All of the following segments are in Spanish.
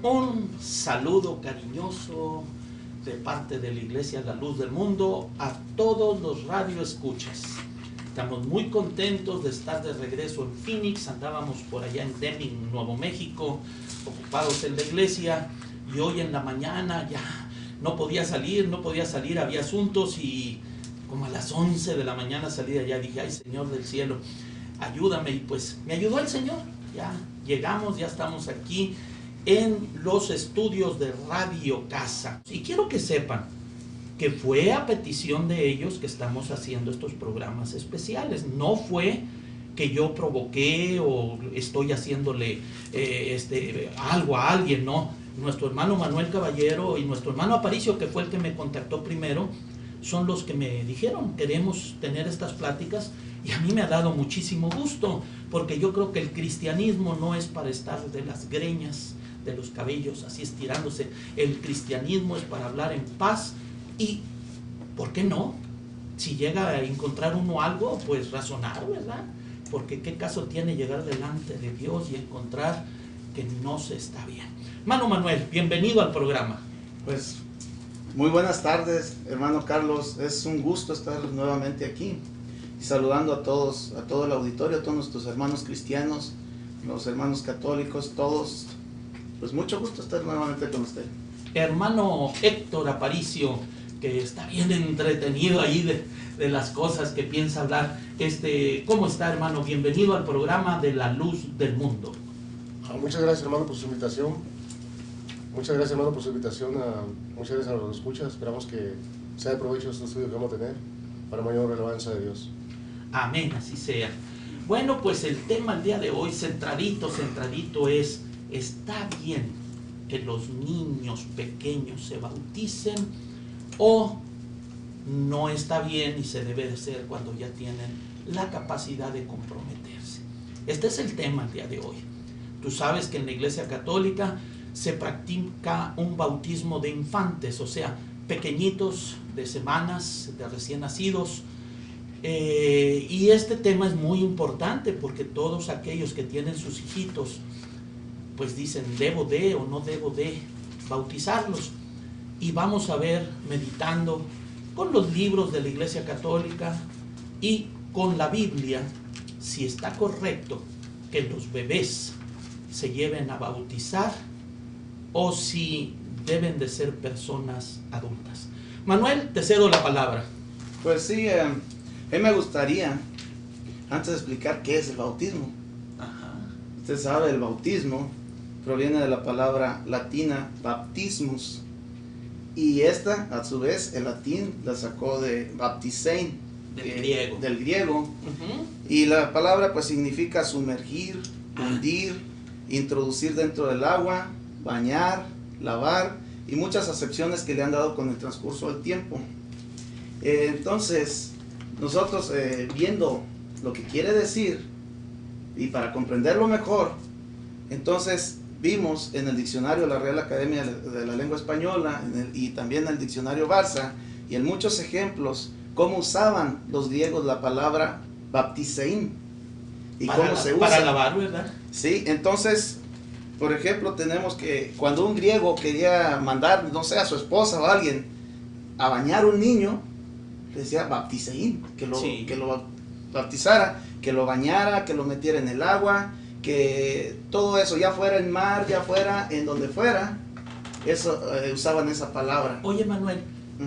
Un saludo cariñoso de parte de la Iglesia La Luz del Mundo a todos los radioescuchas. Estamos muy contentos de estar de regreso en Phoenix. Andábamos por allá en Deming, Nuevo México, ocupados en la iglesia, y hoy en la mañana ya no podía salir, había asuntos, y como a las 11 de la mañana salí de allá. Dije: ay, Señor del cielo, ayúdame. Y pues me ayudó el Señor. Ya llegamos, ya estamos aquí en los estudios de Radio Casa. Y quiero que sepan que fue a petición de ellos que estamos haciendo estos programas especiales. No fue que yo provoqué o estoy haciéndole algo a alguien, no. Nuestro hermano Manuel Caballero y nuestro hermano Aparicio, que fue el que me contactó primero, son los que me dijeron: queremos tener estas pláticas. Y a mí me ha dado muchísimo gusto, porque yo creo que el cristianismo no es para estar de las greñas, de los cabellos así estirándose. El cristianismo es para hablar en paz. Y, ¿por qué no? Si llega a encontrar uno algo, pues razonar, ¿verdad? Porque qué caso tiene llegar delante de Dios y encontrar que no se está bien. Hermano Manuel, bienvenido al programa. Pues, muy buenas tardes, hermano Carlos. Es un gusto estar nuevamente aquí. Y saludando a todos, a todo el auditorio, a todos nuestros hermanos cristianos, los hermanos católicos, todos. Pues mucho gusto estar nuevamente con usted. Hermano Héctor Aparicio, que está bien entretenido ahí de las cosas que piensa hablar. ¿Cómo está, hermano? Bienvenido al programa de La Luz del Mundo. Muchas gracias, hermano, por su invitación. Muchas gracias, hermano, por su invitación. Muchas gracias a los que escuchan. Esperamos que sea de provecho este estudio que vamos a tener para mayor relevancia de Dios. Amén, así sea. Bueno, pues el tema el día de hoy, centradito es: ¿está bien que los niños pequeños se bauticen o no está bien y se debe de hacer cuando ya tienen la capacidad de comprometerse? Este es el tema el día de hoy. Tú sabes que en la Iglesia Católica se practica un bautismo de infantes, o sea, pequeñitos de semanas, de recién nacidos. Y este tema es muy importante porque todos aquellos que tienen sus hijitos pues dicen: ¿debo de o no debo de bautizarlos? Y vamos a ver, meditando con los libros de la Iglesia Católica y con la Biblia, si está correcto que los bebés se lleven a bautizar o si deben de ser personas adultas. Manuel, te cedo la palabra. Pues sí, a mí me gustaría, antes de explicar qué es el bautismo. Ajá. Usted sabe, el bautismo proviene de la palabra latina baptismus, y esta, a su vez, el latín la sacó de baptisein, del griego. Uh-huh. Y la palabra pues significa sumergir, hundir, introducir dentro del agua, bañar, lavar, y muchas acepciones que le han dado con el transcurso del tiempo. Entonces, nosotros viendo lo que quiere decir y para comprenderlo mejor, entonces vimos en el diccionario de la Real Academia de la Lengua Española y también en el diccionario Barça, y en muchos ejemplos, cómo usaban los griegos la palabra baptisein y cómo se usa para lavar, ¿verdad? Sí, entonces, por ejemplo, tenemos que cuando un griego quería mandar, no sé, a su esposa o a alguien a bañar a un niño, le decía baptisein, que lo bautizara, que lo bañara, que lo metiera en el agua, que todo eso, ya fuera en mar, ya fuera en donde fuera, eso usaban esa palabra. Oye, Manuel,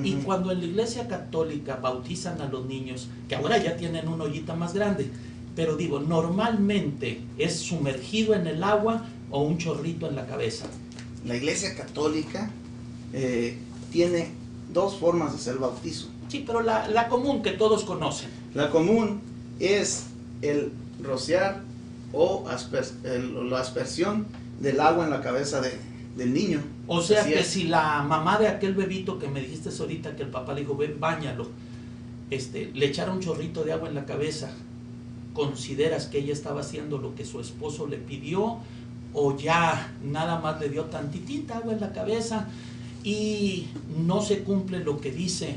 y cuando en la Iglesia Católica bautizan a los niños, que ahora ya tienen una ollita más grande, pero digo, normalmente es sumergido en el agua o un chorrito en la cabeza. La Iglesia Católica tiene dos formas de hacer el bautizo. Sí, pero la común que todos conocen. La común es el rociar o la aspersión del agua en la cabeza del niño. O sea que si la mamá de aquel bebito que me dijiste ahorita, que el papá le dijo: ven, báñalo, le echara un chorrito de agua en la cabeza, ¿consideras que ella estaba haciendo lo que su esposo le pidió? ¿O ya nada más le dio tantitita agua en la cabeza y no se cumple lo que dice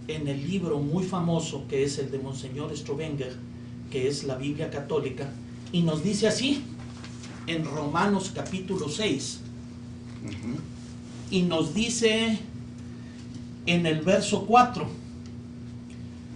en el libro muy famoso que es el de Monseñor Strovenger, que es la Biblia Católica, y nos dice así en Romanos capítulo 6: Y nos dice en el verso 4,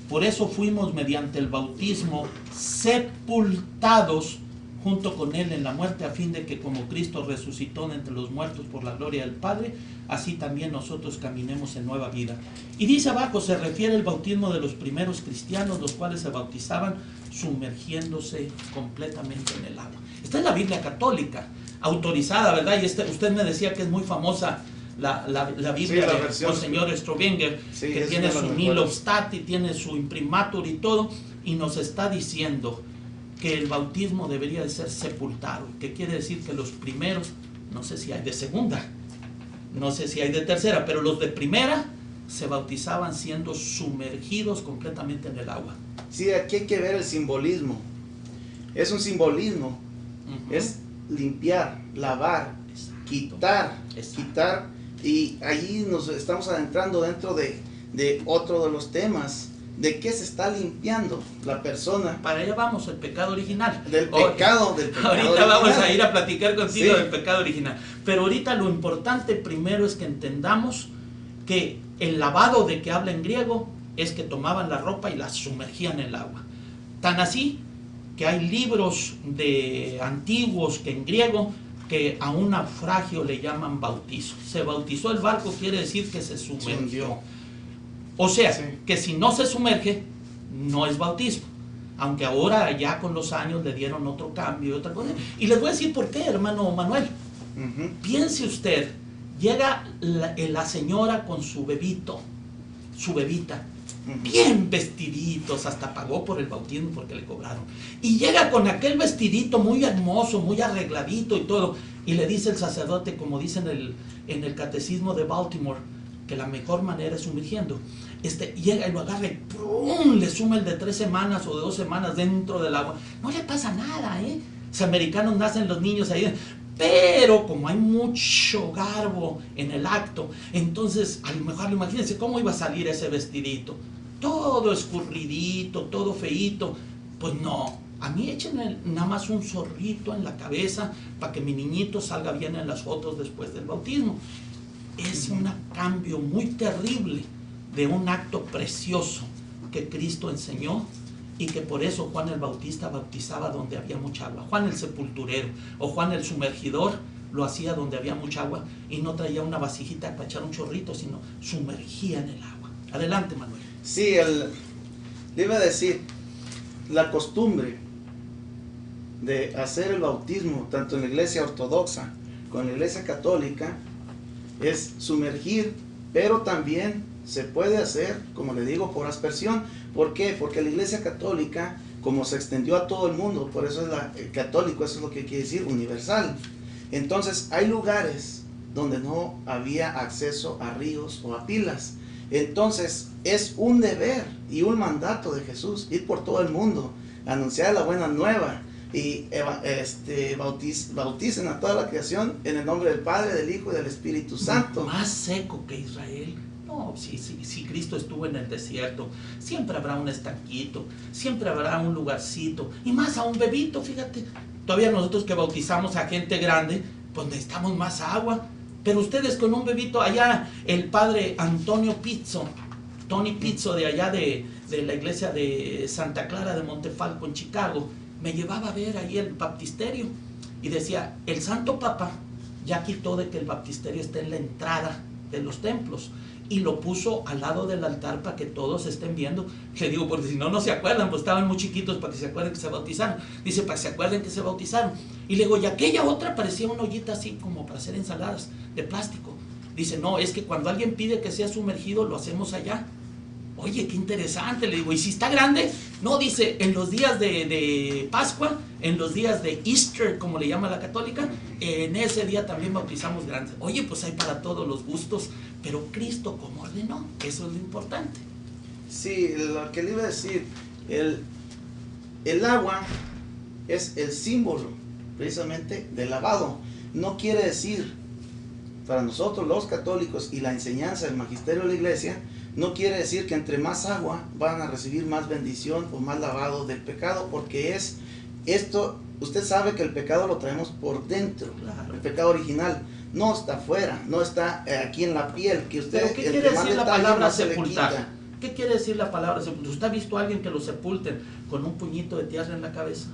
por eso fuimos mediante el bautismo sepultados junto con Él en la muerte, a fin de que como Cristo resucitó de entre los muertos por la gloria del Padre, así también nosotros caminemos en nueva vida. Y dice abajo, se refiere al bautismo de los primeros cristianos, los cuales se bautizaban sumergiéndose completamente en el agua. Esta es la Biblia católica, autorizada, ¿verdad? Y usted me decía que es muy famosa la Biblia de Monseñor Strobinger, que tiene su Nihil Obstat y tiene su imprimatur y todo, y nos está diciendo que el bautismo debería de ser sepultado, que quiere decir que los primeros, no sé si hay de segunda, no sé si hay de tercera, pero los de primera se bautizaban siendo sumergidos completamente en el agua. Sí, aquí hay que ver el simbolismo. Es un simbolismo, es limpiar, lavar, quitar, y allí nos estamos adentrando dentro de otro de los temas. ¿De qué se está limpiando la persona? Para allá vamos, el pecado original. Del pecado ahorita original. Vamos a ir a platicar contigo del pecado original. Pero ahorita lo importante primero es que entendamos que el lavado de que habla en griego es que tomaban la ropa y la sumergían en el agua. Tan así que hay libros de antiguos que en griego que a un naufragio le llaman bautizo. Se bautizó el barco, quiere decir que se sumergió. O sea, que si no se sumerge, no es bautismo. Aunque ahora ya con los años le dieron otro cambio, otra cosa. Y les voy a decir por qué, hermano Manuel. Piense usted, llega la señora con su bebito, su bebita, bien vestiditos, hasta pagó por el bautismo porque le cobraron. Y llega con aquel vestidito muy hermoso, muy arregladito y todo. Y le dice el sacerdote, como dice en el catecismo de Baltimore, que la mejor manera es sumergiendo. Llega y lo agarra y ¡prum!, le suma el de 3 semanas o de 2 semanas dentro del agua. No le pasa nada, Los americanos nacen los niños ahí. Pero como hay mucho garbo en el acto, entonces a lo mejor imagínense cómo iba a salir ese vestidito. Todo escurridito, todo feíto. Pues no, a mí échenme nada más un zorrito en la cabeza para que mi niñito salga bien en las fotos después del bautismo. Es un cambio muy terrible de un acto precioso que Cristo enseñó y que por eso Juan el Bautista bautizaba donde había mucha agua. Juan el sepulturero o Juan el sumergidor lo hacía donde había mucha agua y no traía una vasijita para echar un chorrito, sino sumergía en el agua. Adelante, Manuel. Sí, le iba a decir, la costumbre de hacer el bautismo tanto en la iglesia ortodoxa como en la iglesia católica es sumergir, pero también se puede hacer, como le digo, por aspersión. ¿Por qué? Porque la iglesia católica, como se extendió a todo el mundo, por eso es católico, eso es lo que quiere decir universal. Entonces hay lugares donde no había acceso a ríos o a pilas. Entonces es un deber y un mandato de Jesús ir por todo el mundo, anunciar la buena nueva y bauticen a toda la creación en el nombre del Padre, del Hijo y del Espíritu Santo. Más seco que Israel. No, si Cristo estuvo en el desierto, siempre habrá un estanquito, siempre habrá un lugarcito, y más a un bebito, fíjate. Todavía nosotros que bautizamos a gente grande, pues necesitamos más agua. Pero ustedes con un bebito, allá el padre Antonio Pizzo, Tony Pizzo, de allá de la iglesia de Santa Clara de Montefalco en Chicago, me llevaba a ver ahí el baptisterio y decía, el Santo Papa ya quitó de que el baptisterio esté en la entrada de los templos y lo puso al lado del altar para que todos estén viendo. Le digo, porque si no, no se acuerdan, pues estaban muy chiquitos para que se acuerden que se bautizaron. Dice, para que se acuerden que se bautizaron. Y le digo, y aquella otra parecía una ollita así como para hacer ensaladas de plástico. Dice, no, es que cuando alguien pide que sea sumergido, lo hacemos allá. Oye, qué interesante. Le digo, ¿y si está grande? No, dice, en los días de Pascua, en los días de Easter, como le llama la católica, en ese día también bautizamos grandes. Oye, pues hay para todos los gustos, pero Cristo como ordenó, eso es lo importante. Sí, lo que le iba a decir, el agua es el símbolo precisamente del lavado. No quiere decir, para nosotros los católicos y la enseñanza del magisterio de la iglesia, no quiere decir que entre más agua van a recibir más bendición o más lavado del pecado, porque es esto, usted sabe que el pecado lo traemos por dentro, claro. El pecado original, no está afuera, no está aquí en la piel, que usted... ¿Pero qué quiere decir la palabra sepultar? ¿Qué quiere decir la palabra sepultar? ¿Usted ha visto a alguien que lo sepulten con un puñito de tierra en la cabeza?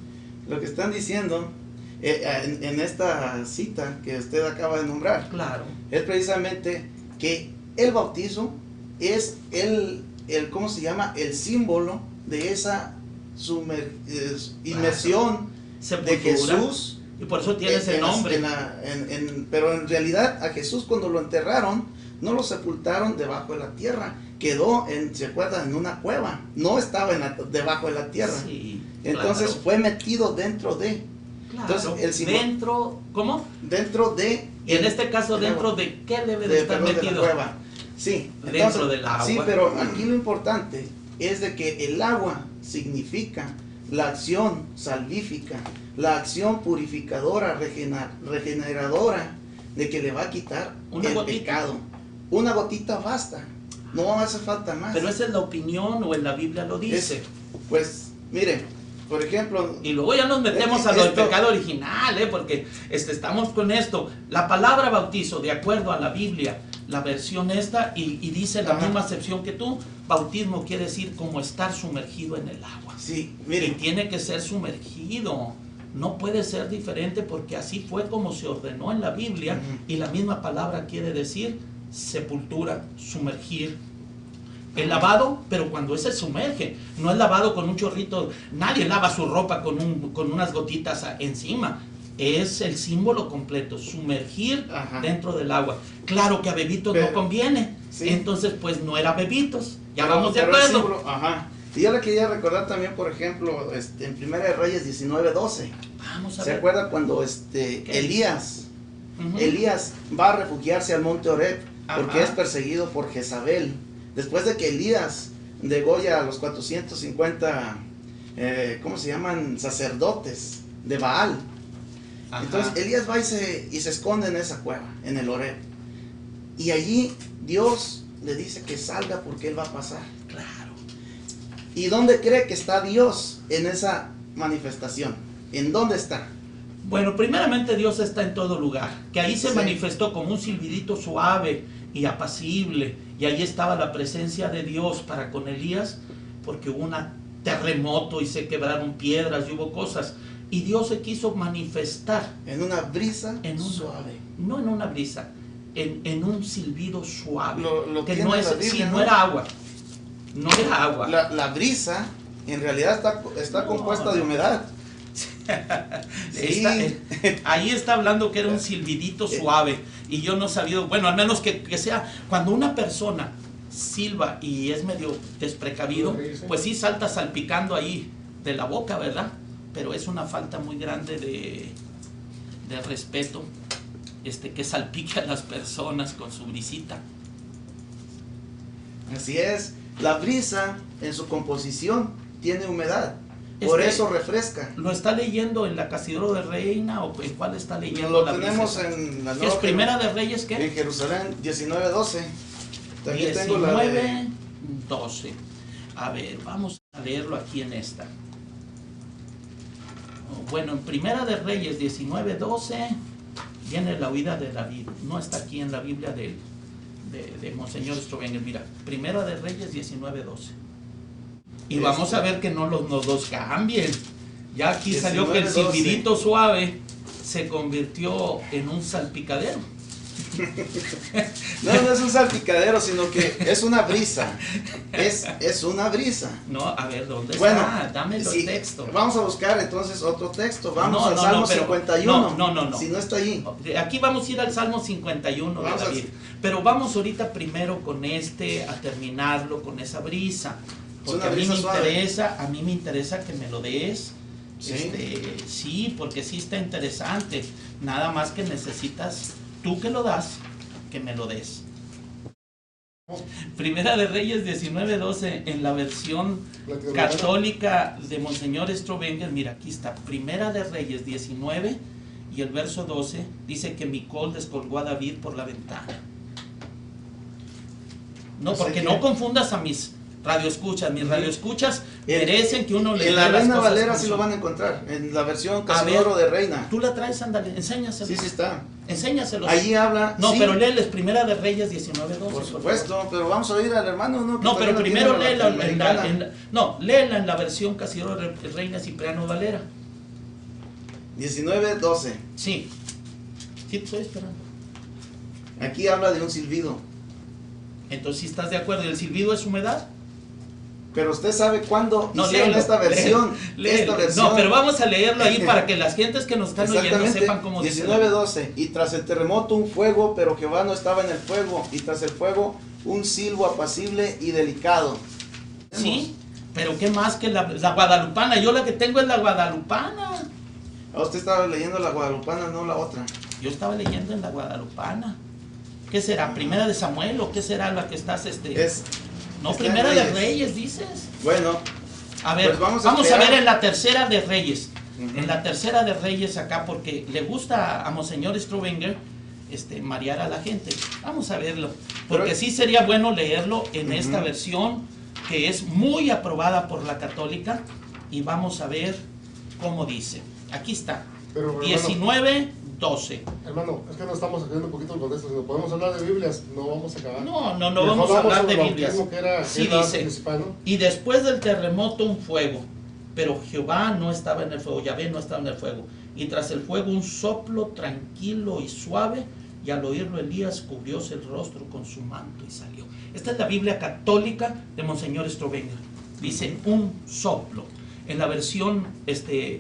Lo que están diciendo en esta cita que usted acaba de nombrar, claro, es precisamente que el bautizo es ¿cómo se llama? El símbolo de esa inmersión de Jesús. Y por eso tiene ese nombre. Pero en realidad a Jesús cuando lo enterraron, no lo sepultaron debajo de la tierra. Quedó, ¿se acuerdan? En una cueva. No estaba debajo de la tierra. Sí, entonces claro. Fue metido dentro de. Claro. Entonces, dentro, ¿cómo? Dentro de. Y en este caso, ¿dentro de qué debe de estar metido? De la cueva. Sí. Dentro del agua. Sí, pero aquí lo importante es de que el agua significa la acción salvífica, la acción purificadora, regeneradora, de que le va a quitar el pecado. Una gotita basta, no hace falta más. Pero esa es la opinión o en la Biblia lo dice. Pues, mire, por ejemplo... Y luego ya nos metemos a lo del pecado original, porque estamos con esto. La palabra bautizo, de acuerdo a la Biblia, la versión esta, y dice la misma acepción que tú, bautismo quiere decir como estar sumergido en el agua. Sí, mire. Y tiene que ser sumergido. No puede ser diferente porque así fue como se ordenó en la Biblia. Y la misma palabra quiere decir sepultura, sumergir. El lavado, pero cuando se sumerge, no es lavado con un chorrito. Nadie lava su ropa con unas gotitas encima. Es el símbolo completo, sumergir dentro del agua. Claro que a bebitos no conviene. Sí. Entonces pues no era bebitos. Ya vamos de acuerdo. Y yo le quería recordar también, por ejemplo, en Primera de Reyes 19:12. Vamos a ¿Se ver. acuerda cuando Elías va a refugiarse al monte Horeb porque es perseguido por Jezabel? Después de que Elías degolla a los 450, ¿cómo se llaman? Sacerdotes de Baal. Ajá. Entonces Elías va y se esconde en esa cueva, en el Horeb. Y allí Dios le dice que salga porque él va a pasar. Claro. ¿Y dónde cree que está Dios en esa manifestación? ¿En dónde está? Bueno, primeramente Dios está en todo lugar. Que ahí se manifestó como un silbidito suave y apacible. Y ahí estaba la presencia de Dios para con Elías, porque hubo un terremoto y se quebraron piedras y hubo cosas. Y Dios se quiso manifestar. En una brisa suave. No en una brisa, en un silbido suave. Lo que no es, Biblia, no era agua. No era agua. La brisa en realidad está compuesta de humedad. Sí. Ahí está hablando que era un silbidito suave. Y yo no he sabido, bueno, al menos que sea, cuando una persona silba y es medio desprecavido, pues sí salta salpicando ahí de la boca, ¿verdad? Pero es una falta muy grande de respeto, que salpique a las personas con su brisita. Así es, la brisa en su composición tiene humedad, por eso refresca. ¿Lo está leyendo en la Casidro de Reina o en cuál está leyendo? Lo tenemos en la nueva. ¿Es Primera de Reyes qué? En Jerusalén 19:12. También 19, tengo la de 12. A ver, vamos a leerlo aquí en esta. Bueno, en Primera de Reyes 19:12 viene la huida de David. No está aquí en la Biblia de Monseñor Strovenger. Mira, Primera de Reyes 19:12. Y vamos a ver que no los dos cambien. Ya aquí salió que el silbidito suave se convirtió en un salpicadero. No es un salpicadero, sino que es una brisa. Es una brisa. No, a ver, ¿dónde está? Dame el texto. Vamos a buscar entonces otro texto. Vamos al Salmo 51. No. Si no está allí. Aquí vamos a ir al Salmo 51 de David. Pero vamos ahorita primero con a terminarlo con esa brisa. Porque a mí me interesa que me lo des. ¿Sí? Sí, porque sí está interesante. Nada más que necesitas, tú que lo das, que me lo des. Primera de Reyes 19:12 en la versión católica de Monseñor Strovenger. Mira, aquí está. Primera de Reyes 19 y el verso 12 dice que Micol descolgó a David por la ventana. No, porque no confundas a mis radioescuchas, mis radioescuchas merecen que uno le en la dé las Reina cosas Valera como sí son. lo van a encontrar, en la versión A casi ver, oro de Reina. Tú la traes, ándale, enséñaselo. Sí, sí está. Enséñaselo. Allí habla. No, sí, pero léeles Primera de Reyes 19:12. por supuesto, pero vamos a oír al hermano, ¿no? Que No, todavía pero primero tiene léela americana. léela en la versión casi oro de Reina Cipriano Valera. 19:12. Sí. Sí, te estoy esperando. Aquí habla de un silbido. Entonces, si estás de acuerdo, ¿el silbido es humedad? Pero usted sabe cuándo No, hicieron léelo, esta versión. léelo. Esta versión. No, pero vamos a leerlo ahí para que las gentes que nos están oyendo Exactamente, sepan cómo dice. 19:12. Y tras el terremoto un fuego, pero Jehová no estaba en el fuego. Y tras el fuego un silbo apacible y delicado. Sí, pero ¿qué más que la guadalupana? Yo la que tengo es la guadalupana. Ah, usted estaba leyendo la guadalupana, no la otra. Yo estaba leyendo en la guadalupana. ¿Qué será? ¿Primera de Samuel o qué será la que estás No, está Primera en de Reyes. Reyes, dices. Bueno, A ver, pues vamos vamos a esperar. ver en la Tercera de Reyes. Ujú. En la Tercera de Reyes acá, porque le gusta a Monseñor Strovenger marear a la gente. Vamos a verlo. Porque Pero- sí sería bueno leerlo en esta Ujú. versión que es muy aprobada por la católica. Y vamos a ver cómo dice. Aquí está. Pero, hermano, 19:12. hermano, es que no estamos haciendo un poquito el contexto. Si no podemos hablar de Biblias, no vamos a acabar. No Mejor vamos a hablar de sobre el Biblias. bautismo, que era Sí, el dice. principal, ¿no? Y después del terremoto un fuego, pero Jehová no estaba en el fuego, Yahvé no estaba en el fuego. Y tras el fuego un soplo tranquilo y suave, y al oírlo Elías cubrióse el rostro con su manto y salió. Esta es la Biblia católica de Monseñor Strovenger. Dice un soplo. En la versión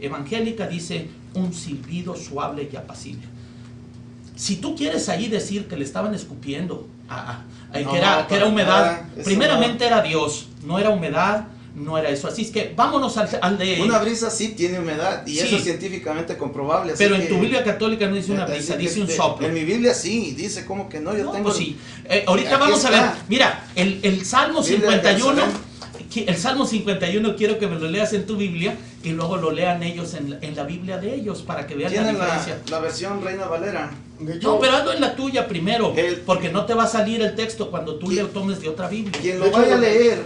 evangélica dice un silbido suave y apacible. Si tú quieres ahí decir que le estaban escupiendo, No, que era para humedad, nada, eso primeramente era Dios, no era humedad, no era eso. Así es que vámonos al de... Una brisa sí tiene humedad y Sí. eso es científicamente comprobable. así pero en que- tu Biblia católica no dice una así brisa, que dice un soplo. En mi Biblia sí, dice como que no, yo No, tengo... pues sí. Ahorita Aquí vamos a ver. está. Mira, el Salmo Biblia de 51. Jerusalén. El Salmo 51 quiero que me lo leas en tu Biblia y luego lo lean ellos en la Biblia de ellos para que vean la Tienen diferencia. la versión Reina Valera. De hecho, No, pero hazlo en la tuya primero, El- porque no te va a salir el texto cuando tú le tomes de otra Biblia. Quien de lo hecho, vaya a leer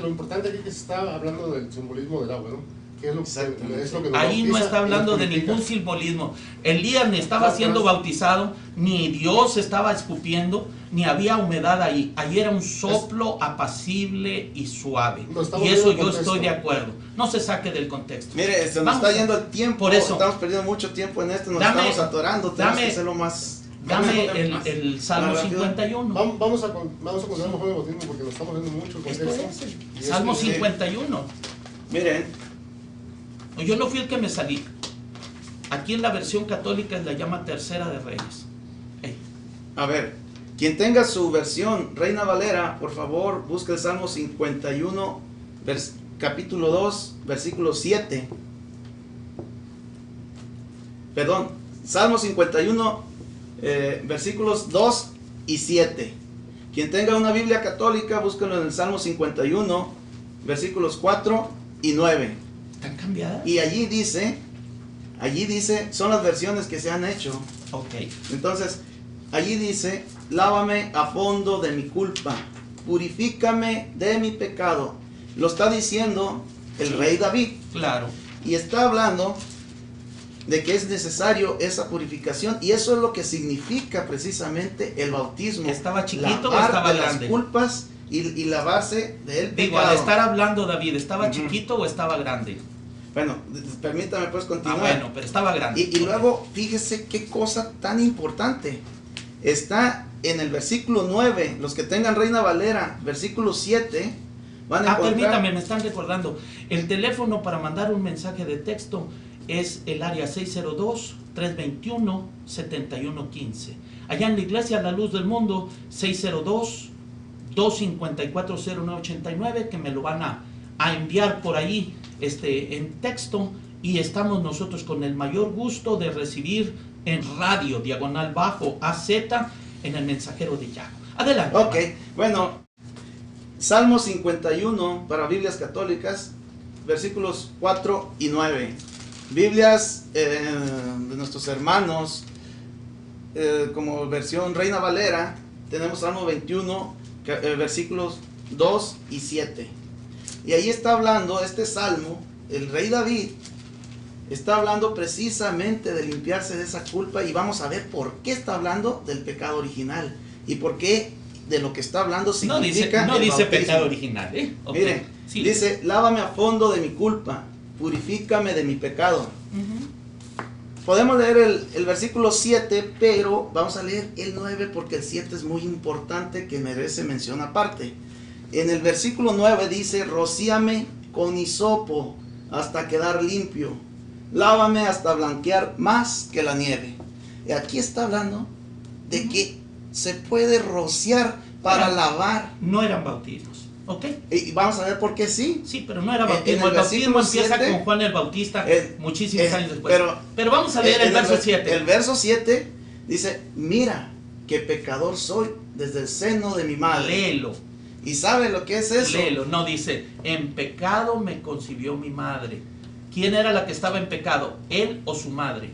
lo importante aquí es que se está hablando del simbolismo del agua, ¿no? Que es lo Exactamente. es lo que nos Ahí no bautiza está y hablando nos de purifica. ningún simbolismo. Elías ni estaba No, siendo pero- bautizado, ni Dios estaba escupiendo, ni había humedad ahí. Ahí era un soplo apacible y suave. No, estamos Y eso viendo el yo contexto. estoy de acuerdo. No se saque del contexto. Mire, se nos Vamos está a- yendo el tiempo, por eso. estamos perdiendo mucho tiempo en esto, nos Dame- estamos atorando, tenemos dame- que hacerlo más... Dame más- el Salmo más rápido. 51. Vamos a continuar mejor el bautismo porque nos estamos viendo mucho el Esto contexto. es Y el Salmo eso- 51. Miren, Yo no fui el que me salí. Aquí en la versión católica la llama Tercera de Reyes. Ey, a ver, quien tenga su versión Reina Valera, por favor, busque el Salmo 51, capítulo 2, versículo 7. Perdón, Salmo 51, versículos 2 y 7. Quien tenga una Biblia católica, búsquelo en el Salmo 51, versículos 4 y 9. ¿Están cambiadas? Y allí dice, son las versiones que se han hecho. Ok. Entonces, allí dice, lávame a fondo de mi culpa, purifícame de mi pecado. Lo está diciendo el rey David. Claro. Y está hablando de que es necesario esa purificación. Y eso es lo que significa precisamente el bautismo. ¿Estaba chiquito o Lavar estaba de grande? las culpas y lavarse del Digo, pecado. al estar hablando David, ¿estaba Ujú. chiquito o estaba grande? Bueno, permítame pues continuar. Bueno, pero estaba grande. Y luego, fíjese qué cosa tan importante. Está en el versículo 9, los que tengan Reina Valera, versículo 7, van a encontrar... Permítame, me están recordando. El teléfono para mandar un mensaje de texto es el área 602-321-7115. Allá en la iglesia La Luz del Mundo, 602-254-0989, que me lo van a enviar por ahí en texto, y estamos nosotros con el mayor gusto de recibir en radio, diagonal bajo, AZ, en el mensajero de Yago. Adelante. Ok, hermano. bueno, Salmo 51 para Biblias católicas, versículos 4 y 9. Biblias de nuestros hermanos, como versión Reina Valera, tenemos Salmo 21, versículos 2 y 7. Y ahí está hablando este salmo, el rey David está hablando precisamente de limpiarse de esa culpa, y vamos a ver por qué está hablando del pecado original y por qué de lo que está hablando significa no dice bautismo. Pecado original, Okay. Miren, Sí. dice, lávame a fondo de mi culpa, purifícame de mi pecado. Podemos leer el versículo 7, pero vamos a leer el 9 porque el 7 es muy importante, que merece mención aparte. En el versículo 9 dice, rocíame con hisopo hasta quedar limpio, lávame hasta blanquear más que la nieve. Y aquí está hablando de que se puede rociar para lavar. No eran bautismos, ¿ok? Y vamos a ver por qué sí. Sí, pero no era bautismo. El bautismo empieza con Juan el Bautista muchísimos años después. Pero vamos a leer el verso 7. El verso 7 dice, mira, qué pecador soy desde el seno de mi madre. Léelo. ¿Y sabe lo que es eso? Léelo. No, dice, en pecado me concibió mi madre. ¿Quién era la que estaba en pecado? ¿Él o su madre?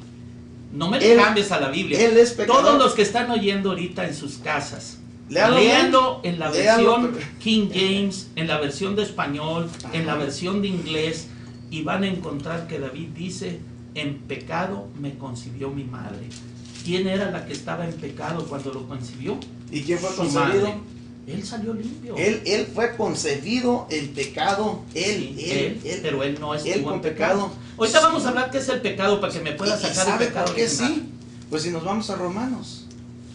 No me le cambies a la Biblia. Él es pecador. Todos los que están oyendo ahorita en sus casas, léalo léanlo en la versión léalo. King James, en la versión de español, en la versión de inglés, y van a encontrar que David dice, en pecado me concibió mi madre. ¿Quién era la que estaba en pecado cuando lo concibió? ¿Y quién fue Su concebido? madre. Él salió limpio. Él fue concebido en pecado. Pero él no estuvo él con en pecado. Ahorita vamos a hablar qué es el pecado para que me pueda sacar el pecado. ¿Por qué original. sí? Pues si nos vamos a Romanos.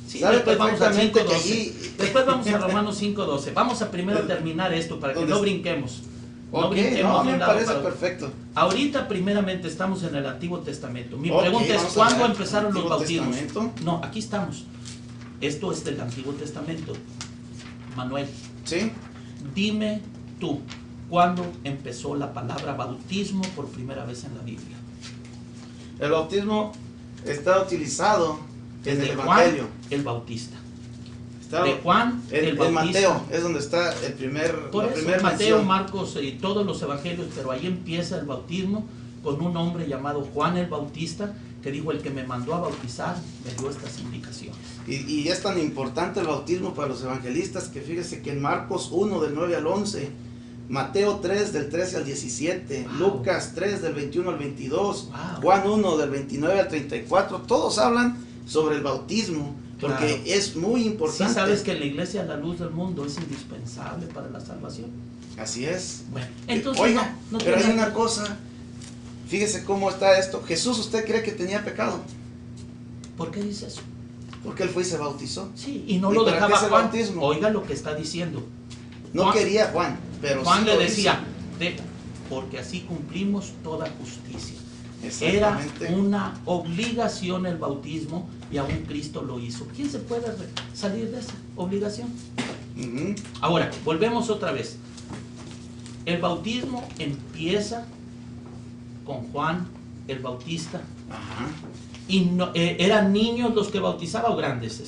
Sí, ¿Sabe después vamos a perfectamente 5:12. que allí- Después vamos a Romanos 5:12. Vamos a primero terminar esto para que no brinquemos. No Ok, brinquemos no, de un me lado parece para otro. perfecto. Ahorita primeramente estamos en el Antiguo Testamento. Mi Ok, pregunta es, vamos a ¿cuándo ver, empezaron los Antiguo bautismos? Testamento. No, aquí estamos. Esto es del Antiguo Testamento. Manuel, ¿Sí? dime tú, ¿cuándo empezó la palabra bautismo por primera vez en la Biblia? El bautismo está utilizado en el Desde Evangelio. Juan el Bautista. Está De Juan el en Bautista. Mateo es donde está el Por la eso, primera Mateo, mención. Marcos y todos los evangelios, pero ahí empieza el bautismo con un hombre llamado Juan el Bautista, que dijo, el que me mandó a bautizar me dio estas indicaciones. Y es tan importante el bautismo para los evangelistas que fíjese que en Marcos 1 del 9 al 11, Mateo 3 del 13 al 17, Wow. Lucas 3 del 21 al 22, Wow. Juan 1 del 29 al 34, todos hablan sobre el bautismo porque Claro. es muy Sí, importante. sabes que la iglesia, la luz del mundo, es indispensable para la salvación. Así es. Bueno, entonces Oiga, no pero hay tiene- una cosa, fíjese cómo está esto. Jesús, ¿usted cree que tenía pecado? ¿Por qué dice eso? Porque él fue y se bautizó. Sí, y no ¿Y lo para qué dejaba es el Juan. bautismo? Oiga lo que está diciendo. No Juan- quería Juan, pero Juan sí le lo decía, porque así cumplimos toda justicia. hizo. Era Exactamente. una obligación el bautismo y aún Cristo lo hizo. ¿Quién se puede salir de esa obligación? Ujú. Ahora, volvemos otra vez. El bautismo empieza con Juan el Bautista. Ajá. Y no, ¿eran niños los que bautizaba o grandes,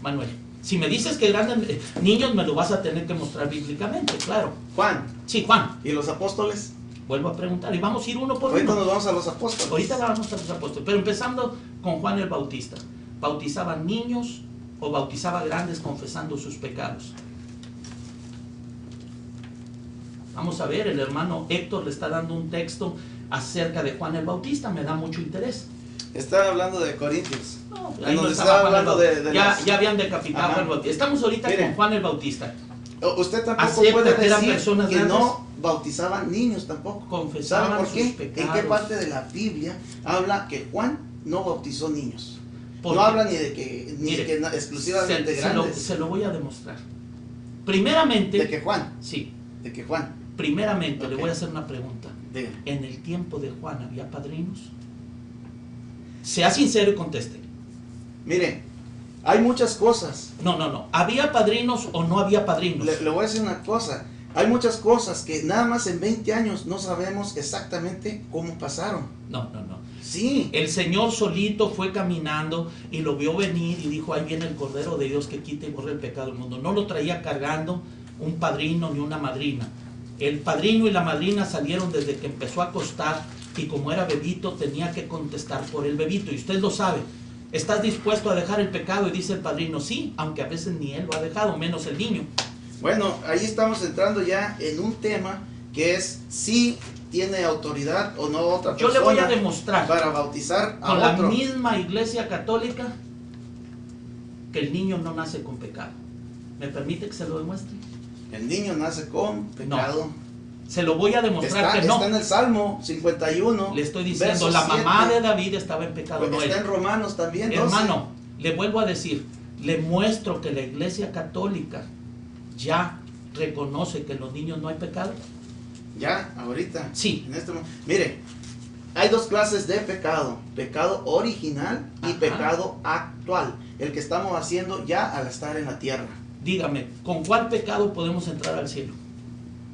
Manuel? Si me dices que grandes niños, me lo vas a tener que mostrar bíblicamente, claro. Juan, Sí, Juan, ¿y los apóstoles? vuelvo a preguntar y vamos a ir uno por Ahorita uno. nos vamos a los apóstoles. Ahorita vamos a los apóstoles, pero empezando con Juan el Bautista. ¿Bautizaba niños o bautizaba grandes confesando sus pecados? Vamos a ver, el hermano Héctor le está dando un texto acerca de Juan el Bautista, me da mucho interés. Estaba hablando de Corintios. No, En ahí no donde estaba estaba Juan el hablando Bautista. de ya, las- ya habían decapitado a Ajá. Juan el Bautista. Estamos ahorita Mire. con Juan el Bautista. Usted tampoco Acepta puede que eran decir personas que grandes. no bautizaban niños tampoco. Confesaban ¿Sabe por sus qué? pecados. ¿En qué parte de la Biblia habla que Juan no bautizó niños? Porque- No habla ni de que Mire, exclusivamente se grandes. lo voy a demostrar. Primeramente, De que Juan, sí, de que Juan. primeramente le Ok. voy a hacer una pregunta. Diga. ¿En el tiempo de Juan había padrinos? Sea sincero y conteste. Mire, hay muchas cosas. No. ¿Había padrinos o no había padrinos? Le voy a decir una cosa. Hay muchas cosas que nada más en 20 años no sabemos exactamente cómo pasaron. No. Sí. El Señor solito fue caminando y lo vio venir y dijo, ahí viene el Cordero de Dios que quita y borra el pecado del mundo. No lo traía cargando un padrino ni una madrina. El padrino y la madrina salieron desde que empezó a acostar y como era bebito tenía que contestar por el bebito. Y usted lo sabe. ¿Estás dispuesto a dejar el pecado? Y dice el padrino, sí, aunque a veces ni él lo ha dejado, menos el niño. Bueno, ahí estamos entrando ya en un tema que es si tiene autoridad o no otra persona. Yo le voy a demostrar para bautizar a con otro. la misma iglesia católica que el niño no nace con pecado. ¿Me permite que se lo demuestre? El niño nace con pecado. No. Se lo voy a demostrar que no. Está en el Salmo 51. Le estoy diciendo, la mamá de David estaba en pecado. Pues está en Romanos también. Hermano, le vuelvo a decir, le muestro que la iglesia católica ya reconoce que en los niños no hay pecado. Ya, ahorita. Sí. En este momento. Mire, hay dos clases de pecado: pecado original y pecado actual. El que estamos haciendo ya al estar en la tierra. Dígame, ¿con cuál pecado podemos entrar al cielo?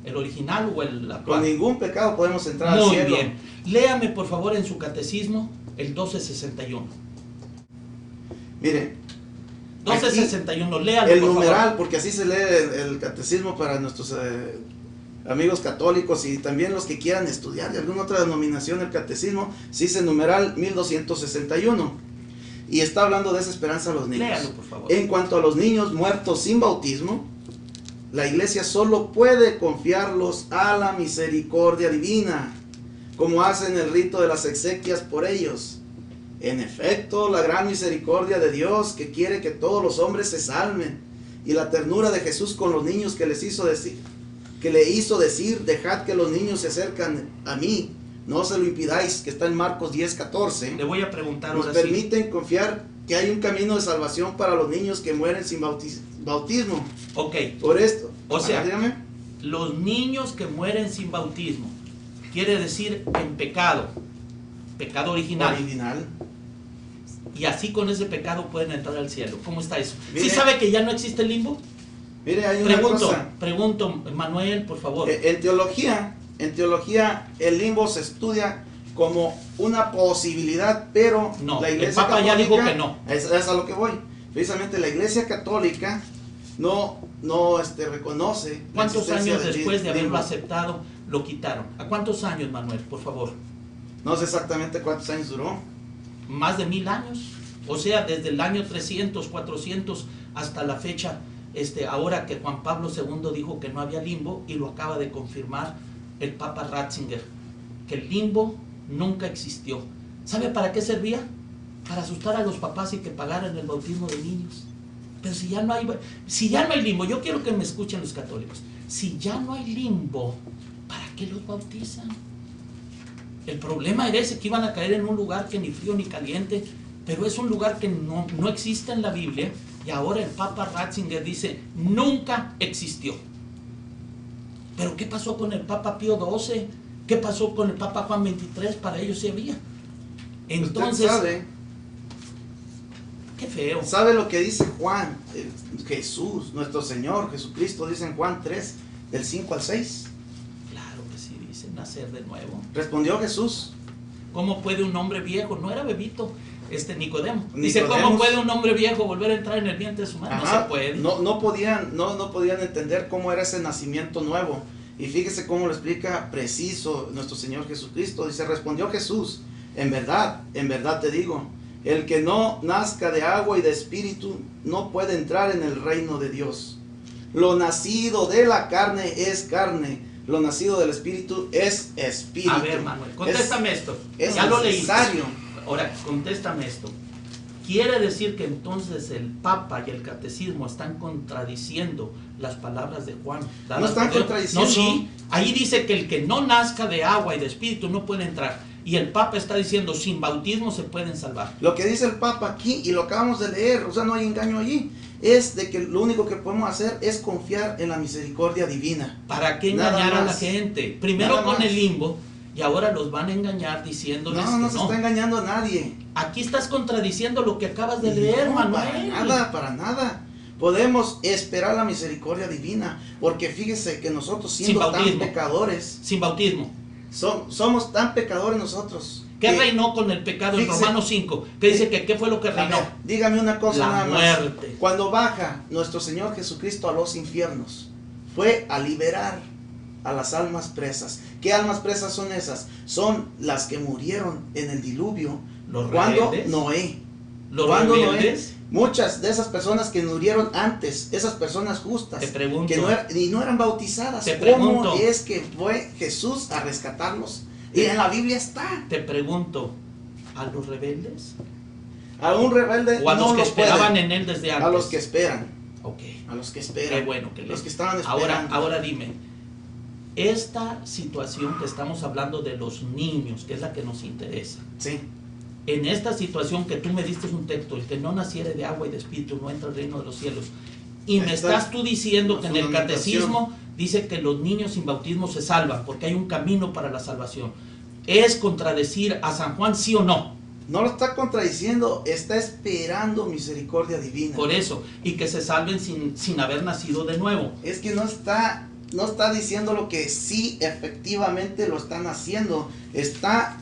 ¿El original o el actual? Con ningún pecado podemos entrar al cielo. Muy bien. Léame por favor en su catecismo el 1261. Mire, 1261, léalo el por numeral, favor. porque así se lee el catecismo para nuestros amigos católicos y también los que quieran estudiar de alguna otra denominación el catecismo. Sí, dice numeral 1261 y está hablando de esa esperanza a los niños. Léalo por favor. En cuanto a los niños muertos sin bautismo, la iglesia solo puede confiarlos a la misericordia divina, como hacen el rito de las exequias por ellos. En efecto, la gran misericordia de Dios, que quiere que todos los hombres se salven, y la ternura de Jesús con los niños que le hizo decir, dejad que los niños se acercan a mí, no se lo impidáis, que está en Marcos 10:14. Le voy a preguntar Nos ahora sí. permiten confiar que hay un camino de salvación para los niños que mueren sin bautismo. Ok. Por esto. O sea, dígame. Los niños que mueren sin bautismo, quiere decir en pecado, pecado original. Y así con ese pecado pueden entrar al cielo. ¿Cómo está eso? Mire, ¿Sí sabe que ya no existe el limbo? Mire, hay una cosa. Pregunto, Manuel, por favor. En teología, el limbo se estudia como una posibilidad, pero no, la iglesia el Papa católica, ya dijo que no. Es a lo que voy. Precisamente la iglesia católica no reconoce. ¿Cuántos años del después de haberlo limbo. aceptado lo quitaron? ¿A cuántos años, Manuel, por favor? No sé exactamente cuántos años duró. Más de 1000 años. O sea, desde el año 300, 400 hasta la fecha, ahora que Juan Pablo II dijo que no había limbo, y lo acaba de confirmar el Papa Ratzinger, que el limbo nunca existió. ¿Sabe para qué servía? Para asustar a los papás y que pagaran el bautismo de niños. Pero si ya no hay limbo, yo quiero que me escuchen los católicos, si ya no hay limbo, ¿para qué los bautizan? El problema era ese, que iban a caer en un lugar que ni frío ni caliente, pero es un lugar que no existe en la Biblia, y ahora el Papa Ratzinger dice, nunca existió. Pero ¿qué pasó con el Papa Pío XII? ¿Qué pasó con el Papa Juan XXIII? Para ellos sí había. Entonces, sabe, qué feo. ¿Sabe lo que dice Juan? Jesús, nuestro Señor Jesucristo, dice en Juan 3, del 5 al 6. Claro que sí, dice nacer de nuevo. Respondió Jesús. ¿Cómo puede un hombre viejo? No era bebito, Nicodemo. Dice, ¿cómo puede un hombre viejo volver a entrar en el vientre de su madre? Ajá, No se puede. No podían entender cómo era ese nacimiento nuevo. Y fíjese cómo lo explica preciso nuestro Señor Jesucristo. Dice, respondió Jesús, en verdad te digo, el que no nazca de agua y de espíritu no puede entrar en el reino de Dios. Lo nacido de la carne es carne, lo nacido del espíritu es espíritu. A ver, Manuel, contéstame esto. Es ya lo necesario. leí. Ahora, contéstame esto. ¿Quiere decir que entonces el Papa y el Catecismo están contradiciendo las palabras de Juan? No están contradiciendo. No, sí. Ahí dice que el que no nazca de agua y de espíritu no puede entrar. Y el Papa está diciendo, sin bautismo se pueden salvar. Lo que dice el Papa aquí, y lo acabamos de leer, o sea, no hay engaño allí, es de que lo único que podemos hacer es confiar en la misericordia divina. ¿Para qué engañar a la gente? Primero con el limbo, y ahora los van a engañar diciéndoles que no. No se está engañando a nadie. Aquí estás contradiciendo lo que acabas de leer, Manuel. Para nada. Podemos esperar la misericordia divina, porque fíjese que nosotros siendo tan pecadores, sin bautismo, somos tan pecadores nosotros. ¿Qué reinó con el pecado en Romanos 5? Que dice que ¿qué fue lo que reinó? Dígame una cosa nada más. La muerte. Cuando baja nuestro Señor Jesucristo a los infiernos, fue a liberar a las almas presas. ¿Qué almas presas son esas? Son las que murieron en el diluvio cuando Noé ¿Los ¿Cuándo rebeldes? Muchas de esas personas que murieron antes, esas personas justas, Te pregunto, que no eran bautizadas, te ¿cómo pregunto, es que fue Jesús a rescatarlos? Y en la Biblia está. Te pregunto, ¿a los rebeldes? A un rebelde ¿O a no los que lo esperaban pueden. en él desde antes? A los que esperan. Ok. A los que esperan. Qué bueno que los que estaban esperando. Ahora dime, esta situación que estamos hablando de los niños, que es la que nos interesa. Sí. En esta situación que tú me diste un texto, el que no naciere de agua y de espíritu no entra al reino de los cielos. Y me estás tú diciendo que en el catecismo dice que los niños sin bautismo se salvan, porque hay un camino para la salvación. ¿Es contradecir a San Juan, sí o no? No lo está contradiciendo, está esperando misericordia divina. Por eso, y que se salven sin haber nacido de nuevo. Es que no está diciendo lo que sí efectivamente lo están haciendo. Está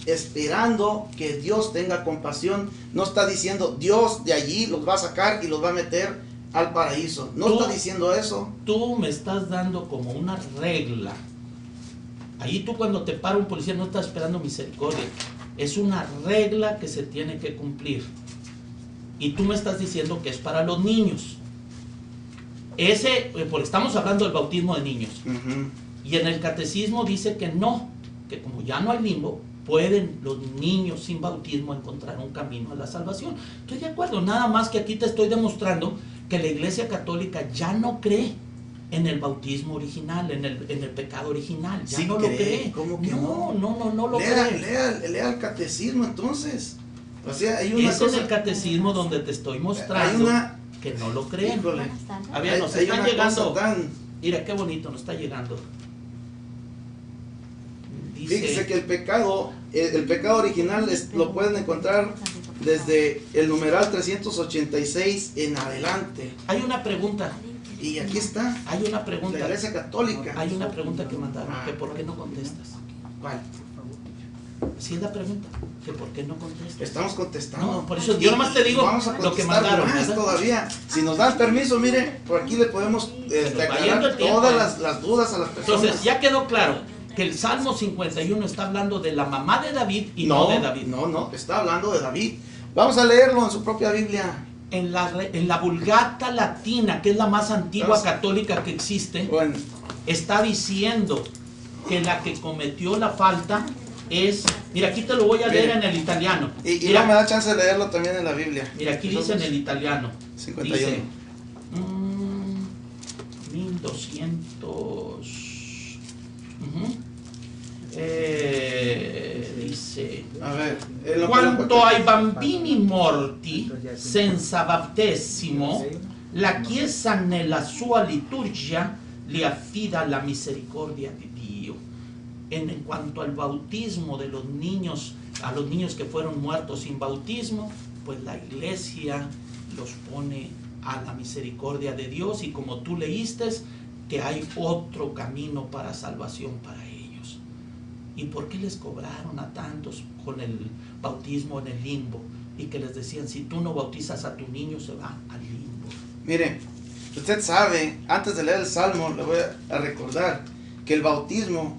esperando que Dios tenga compasión. No está diciendo Dios de allí los va a sacar y los va a meter al paraíso. No está diciendo eso. Tú me estás dando como una regla. Ahí tú cuando te para un policía no estás esperando misericordia. Es una regla que se tiene que cumplir. Y tú me estás diciendo que es para los niños. Porque estamos hablando del bautismo de niños. Y en el catecismo dice que no, que como ya no hay limbo, pueden los niños sin bautismo encontrar un camino a la salvación. Estoy de acuerdo, nada más que aquí te estoy demostrando que la Iglesia Católica ya no cree en el bautismo original, en el pecado original. Ya sí no cree. Lo cree. ¿Cómo que no? No lo cree. Lea el catecismo entonces. O sea, hay una Ese es el catecismo donde te estoy mostrando que no lo creen. Híjole. A ver, nos están llegando. Tan... Mira qué bonito nos está llegando. Fíjese que el pecado original lo pueden encontrar desde el numeral 386 en adelante. Hay una pregunta. Y aquí está. Hay una pregunta. La Iglesia Católica. Hay una pregunta que mandaron. Que ¿por qué no contestas? ¿Cuál? Sí es la pregunta. Que ¿por qué no contestas? Estamos contestando. No, por eso yo nomás te digo lo que mandaron. Más todavía. Si nos dan permiso, mire, por aquí le podemos aclarar todas las dudas a las personas. Entonces, ya quedó claro que el Salmo 51 está hablando de la mamá de David y no de David. No, está hablando de David. Vamos a leerlo en su propia Biblia. En la Vulgata Latina, que es la más antigua católica que existe, bueno, está diciendo que la que cometió la falta es... Mira, aquí te lo voy a leer en el italiano. Y no me da chance de leerlo también en la Biblia. Mira, aquí dice en el italiano. 51. Dice, 1200... dice, a ver, quanto ai bambini morti senza battesimo, la Chiesa nella sua liturgia li affida alla misericordia di Dio. En cuanto al bautismo de los niños, a los niños que fueron muertos sin bautismo, pues la Iglesia los pone a la misericordia de Dios, y como tú leíste, que hay otro camino para salvación para ellos. ¿Y por qué les cobraron a tantos con el bautismo en el limbo? Y que les decían, si tú no bautizas a tu niño, se va al limbo. Mire, usted sabe, antes de leer el Salmo, le voy a recordar que el bautismo,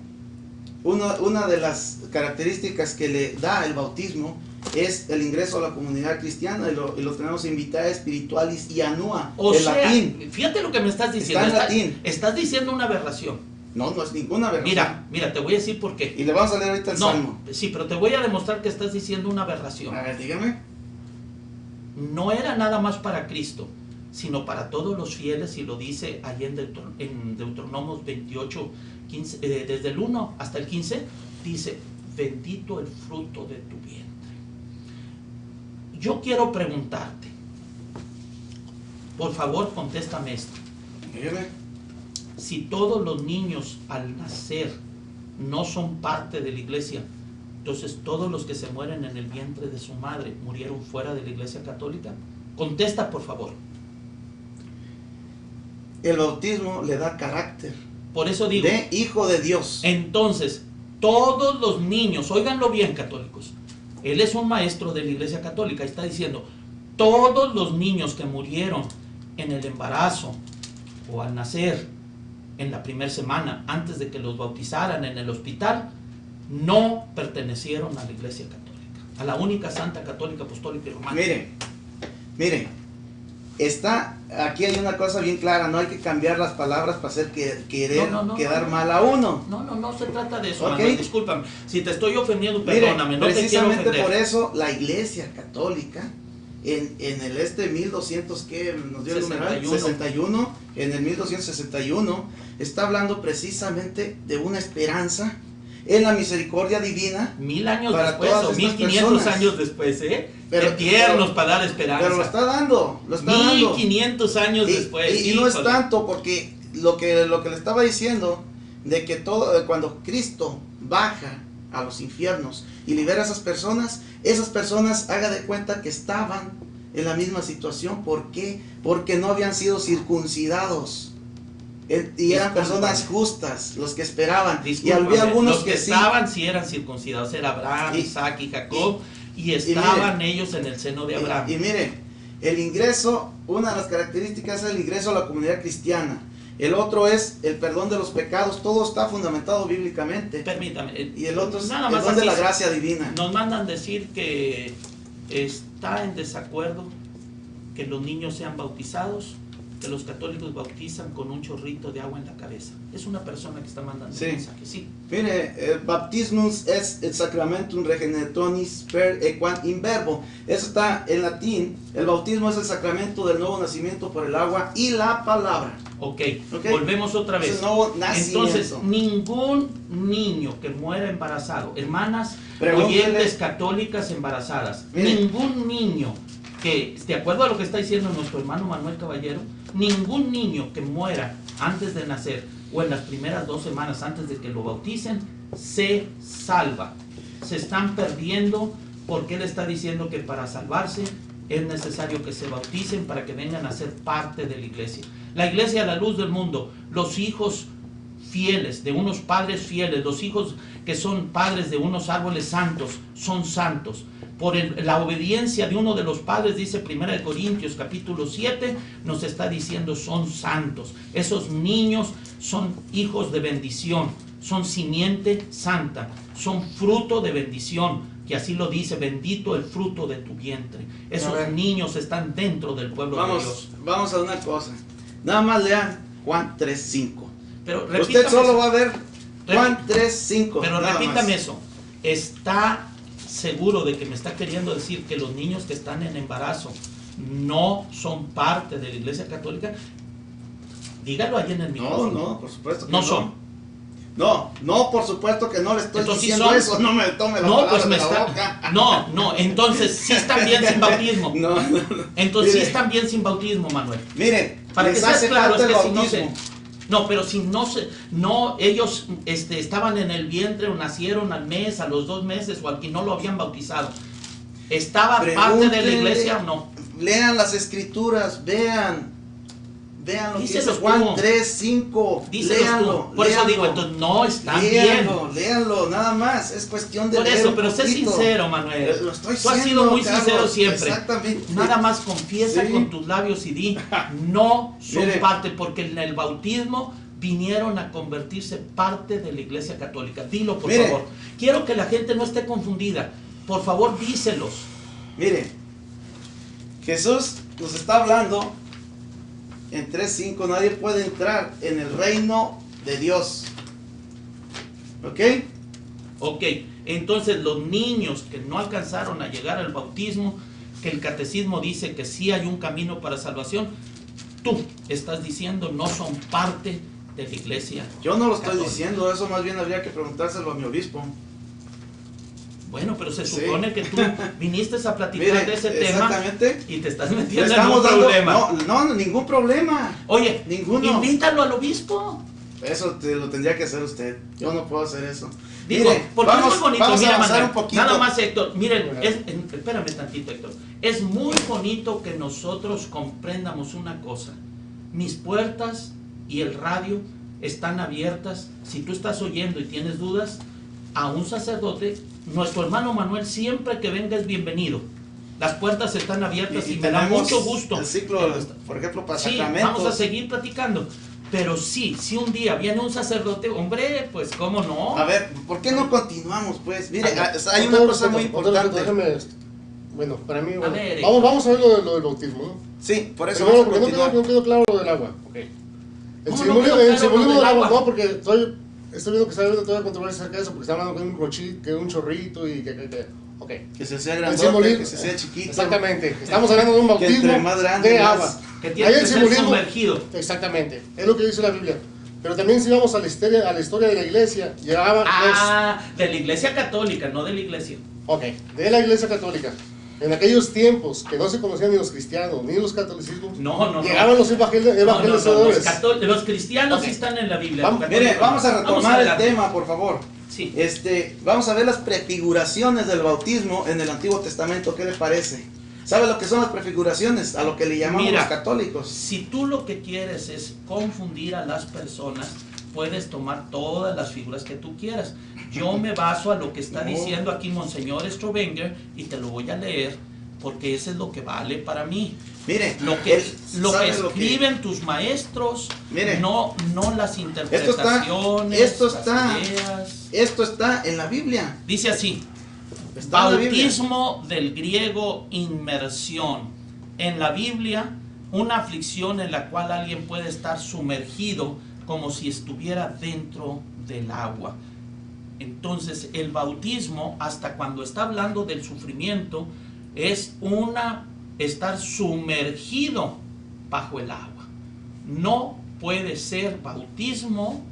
una de las características que le da el bautismo es el ingreso a la comunidad cristiana, y lo tenemos en Vitae Spiritualis y Anua, en latín. Fíjate lo que me estás diciendo. Está en latín. Estás diciendo una aberración. No es ninguna aberración. Mira, te voy a decir por qué. Y le vamos a leer ahorita el Salmo. Sí, pero te voy a demostrar que estás diciendo una aberración. A ver, dígame. No era nada más para Cristo, sino para todos los fieles, y lo dice allí en Deuteronomios 28, 15, desde el 1 hasta el 15, dice, bendito el fruto de tu vientre. Yo quiero preguntarte, por favor, contéstame esto. Dígame. Si todos los niños al nacer no son parte de la iglesia, entonces todos los que se mueren en el vientre de su madre murieron fuera de la Iglesia Católica. Contesta, por favor. El bautismo le da carácter. Por eso digo, de hijo de Dios. Entonces, todos los niños, óiganlo bien, católicos, él es un maestro de la Iglesia Católica, está diciendo, todos los niños que murieron en el embarazo o al nacer, en la primera semana, antes de que los bautizaran en el hospital, no pertenecieron a la Iglesia Católica. a la única Santa, Católica, Apostólica y Romana. Mire, aquí hay una cosa bien clara, no hay que cambiar las palabras para hacer quedar mal a uno. No se trata de eso, ¿Okay? Manuel, discúlpame. Si te estoy ofendiendo, perdóname, no te quiero ofender. Precisamente por eso la Iglesia Católica, en el 1200, ¿qué nos dio el numeral? 61, en el 1261, está hablando precisamente de una esperanza en la misericordia divina. 1000 años para después, todas o estas 1500 personas. años después, Pero tiernos para dar esperanza. Pero lo está dando. 1500 años después. Y no es tanto, porque lo que le estaba diciendo, de que cuando Cristo baja a los infiernos y libera a esas personas haga de cuenta que estaban en la misma situación. ¿Por qué? Porque no habían sido circuncidados. Y eran personas justas, los que esperaban. Y había algunos los que estaban sí eran circuncidados, era Abraham, Isaac y Jacob, y estaban ellos en el seno de Abraham. Y mire, el ingreso, una de las características es el ingreso a la comunidad cristiana. El otro es el perdón de los pecados. Todo está fundamentado bíblicamente. Permítame. Y el otro es nada el más don de así, la gracia divina. Nos mandan decir que está en desacuerdo que los niños sean bautizados, que los católicos bautizan con un chorrito de agua en la cabeza. Es una persona que está mandando un mensaje, sí. Mire, el baptismus es el sacramentum regeneratoris per equam in verbo. Eso está en latín. El bautismo es el sacramento del nuevo nacimiento por el agua y la palabra. Ok, volvemos otra vez. Es el nuevo nacimiento. Entonces, ningún niño que muera embarazado, hermanas oyentes católicas embarazadas, ningún niño que, de acuerdo a lo que está diciendo nuestro hermano Manuel Caballero, ningún niño que muera antes de nacer o en las primeras 2 semanas antes de que lo bauticen, se salva. Se están perdiendo porque él está diciendo que para salvarse es necesario que se bauticen para que vengan a ser parte de la iglesia. La iglesia, la luz del mundo, los hijos fieles de unos padres fieles, los hijos que son padres de unos árboles santos, son santos. Por la obediencia de uno de los padres, dice 1 Corintios capítulo 7, nos está diciendo son santos. Esos niños son hijos de bendición, son simiente santa, son fruto de bendición, que así lo dice, bendito el fruto de tu vientre. Esos niños están dentro del pueblo de Dios. Vamos a una cosa, nada más lean Juan 3:5. Pero usted solo va a ver Juan 3:5. Pero repítame eso, está seguro de que me está queriendo decir que los niños que están en embarazo no son parte de la Iglesia Católica. Dígalo ahí en el micrófono. No, por supuesto que no son. No, por supuesto que no le estoy entonces, diciendo ¿sí eso, no me tome la palabra de la boca. No, entonces sí están bien sin bautismo. Entonces mire, sí están bien sin bautismo, Manuel. Mire, para que seas claro, es que si no se... No, pero si ellos estaban en el vientre o nacieron al mes, a los 2 meses o al que no lo habían bautizado, ¿estaba parte de la iglesia o no? Lean las escrituras, vean lo que dice Juan 3:5. Léanlo. Por eso digo, entonces no están bien. Léanlo, nada más. Es cuestión de por leer eso, pero sé sincero, Manuel. Lo estoy Tú has sido muy sincero siempre. Exactamente. Nada más confiesa con tus labios y di, no son parte, porque en el bautismo vinieron a convertirse parte de la Iglesia Católica. Dilo, por favor. Quiero que la gente no esté confundida. Por favor, díselos. Mire, Jesús nos está hablando en 3:5, nadie puede entrar en el reino de Dios. ¿Ok? Entonces los niños que no alcanzaron a llegar al bautismo, que el catecismo dice que sí hay un camino para salvación, tú estás diciendo no son parte de la iglesia. Yo no lo estoy diciendo, eso más bien habría que preguntárselo a mi obispo. Bueno, pero se supone que tú viniste a platicar de ese tema y te estás metiendo en un problema. No, ningún problema. Oye, ninguno. Invítalo al obispo. Eso lo tendría que hacer usted. Yo no puedo hacer eso. Digo, porque es muy bonito. Vamos mira, a avanzar Manuel, un poquito. Nada más, Héctor. Miren, espérame tantito, Héctor. Es muy bonito que nosotros comprendamos una cosa. Mis puertas y el radio están abiertas. Si tú estás oyendo y tienes dudas, a un sacerdote, nuestro hermano Manuel, siempre que venga es bienvenido. Las puertas están abiertas y me da mucho gusto. El ciclo, por ejemplo, para sí, sacramentos. vamos a seguir platicando. Pero sí, si un día viene un sacerdote, hombre, pues cómo no. A ver, ¿por qué no continuamos pues? Mire, hay una cosa muy importante. Bueno, para mí, bueno, ver, vamos a ver lo del bautismo, ¿no? Sí, por eso pero vamos a continuar. no quedó claro lo del agua. Okay. El ¿Cómo simbolismo del agua, agua? no, porque estoy viendo que está habiendo toda la controversia acerca de eso, porque está hablando que un chorrito y okay. Que se sea grandote, que se sea chiquito. Exactamente, estamos hablando de un bautismo entre más grande, de más, agua. Que tiene que ser sumergido. Exactamente, es lo que dice la Biblia. Pero también si vamos a la historia de la iglesia, llegaba de la iglesia católica, no de la iglesia. Ok, de la iglesia católica. En aquellos tiempos que no se conocían ni los cristianos ni los catolicismos, llegaban los evangelizadores. Los cristianos sí están en la Biblia. Mire, vamos a retomar el tema, por favor. Sí. Vamos a ver las prefiguraciones del bautismo en el Antiguo Testamento. ¿Qué le parece? ¿Sabe lo que son las prefiguraciones? A lo que le llamamos los católicos. Si tú lo que quieres es confundir a las personas, puedes tomar todas las figuras que tú quieras. Yo me baso a lo que está diciendo aquí Monseñor Strovenger y te lo voy a leer porque eso es lo que vale para mí. Mire, lo que escriben tus maestros, mire, no las interpretaciones, esto está en la Biblia. Dice así: bautismo del griego inmersión. En la Biblia, una aflicción en la cual alguien puede estar sumergido como si estuviera dentro del agua. Entonces el bautismo, hasta cuando está hablando del sufrimiento, es estar sumergido bajo el agua. No puede ser bautismo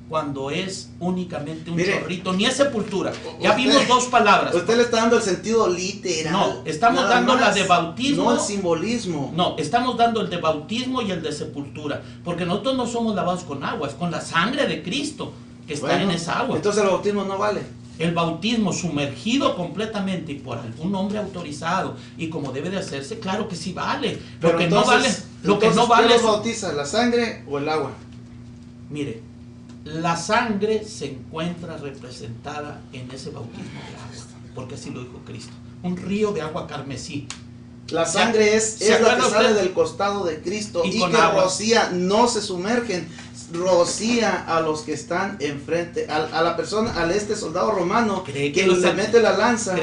cuando es únicamente un chorrito, ni es sepultura. Ya vimos dos palabras. Usted le está dando el sentido literal. No, estamos dando la de bautismo. No el simbolismo. No, estamos dando el de bautismo y el de sepultura. Porque nosotros no somos lavados con agua, es con la sangre de Cristo que está en esa agua. Entonces el bautismo no vale. El bautismo lo completamente y por algún hombre autorizado y como debe de hacerse, claro que sí vale. Lo que no vale, ¿quién bautiza, la sangre o el agua? Mire, la sangre se encuentra representada en ese bautismo de agua, porque así lo dijo Cristo. Un río de agua carmesí. La sangre es la que sale del costado de Cristo y que rocía, no se sumergen, rocía a los que están enfrente, a la persona, soldado romano que le mete la lanza,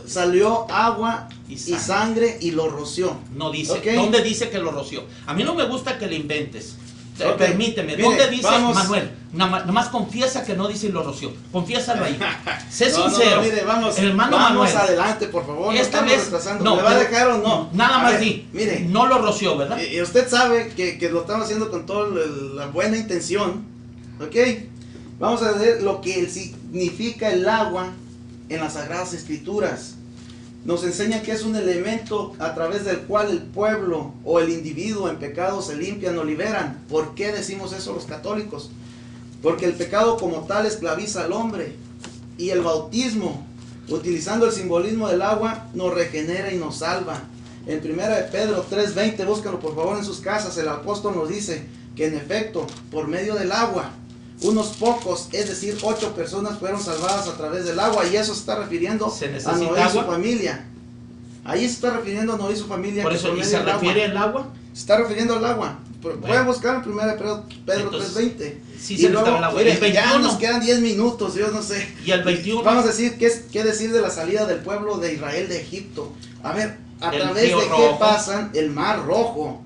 salió agua y sangre y lo roció. No dice, ¿dónde dice que lo roció? A mí no me gusta que le inventes. Permíteme, ¿dónde dice, Manuel? Nomás confiesa que no dice y lo roció. Confiésalo ahí. Sé sincero. Mire, hermano vamos Manuel, adelante, por favor. Esta vez, ¿me va a dejar o no? Nada más di. Mire, no lo roció, ¿verdad? Y usted sabe que lo estamos haciendo con toda la buena intención. ¿Ok? Vamos a ver lo que significa el agua en las Sagradas Escrituras. Nos enseña que es un elemento a través del cual el pueblo o el individuo en pecado se limpian o liberan. ¿Por qué decimos eso los católicos? Porque el pecado como tal esclaviza al hombre. Y el bautismo, utilizando el simbolismo del agua, nos regenera y nos salva. En 1 de Pedro 3:20, búscalo por favor en sus casas, el apóstol nos dice que en efecto, por medio del agua, unos pocos, es decir, 8 personas fueron salvadas a través del agua, y eso se está refiriendo a Noé y su familia. Ahí se está refiriendo a Noé y su familia. Por eso, ¿y se refiere al agua? Se está refiriendo al agua. Pueden buscar en 1 Pedro 3:20. Sí, y luego, el agua. Mire, el 21, ya nos quedan 10 minutos, yo no sé. Y el 21. Vamos a decir qué decir de la salida del pueblo de Israel de Egipto. A ver, ¿a través de qué pasan? El Mar Rojo.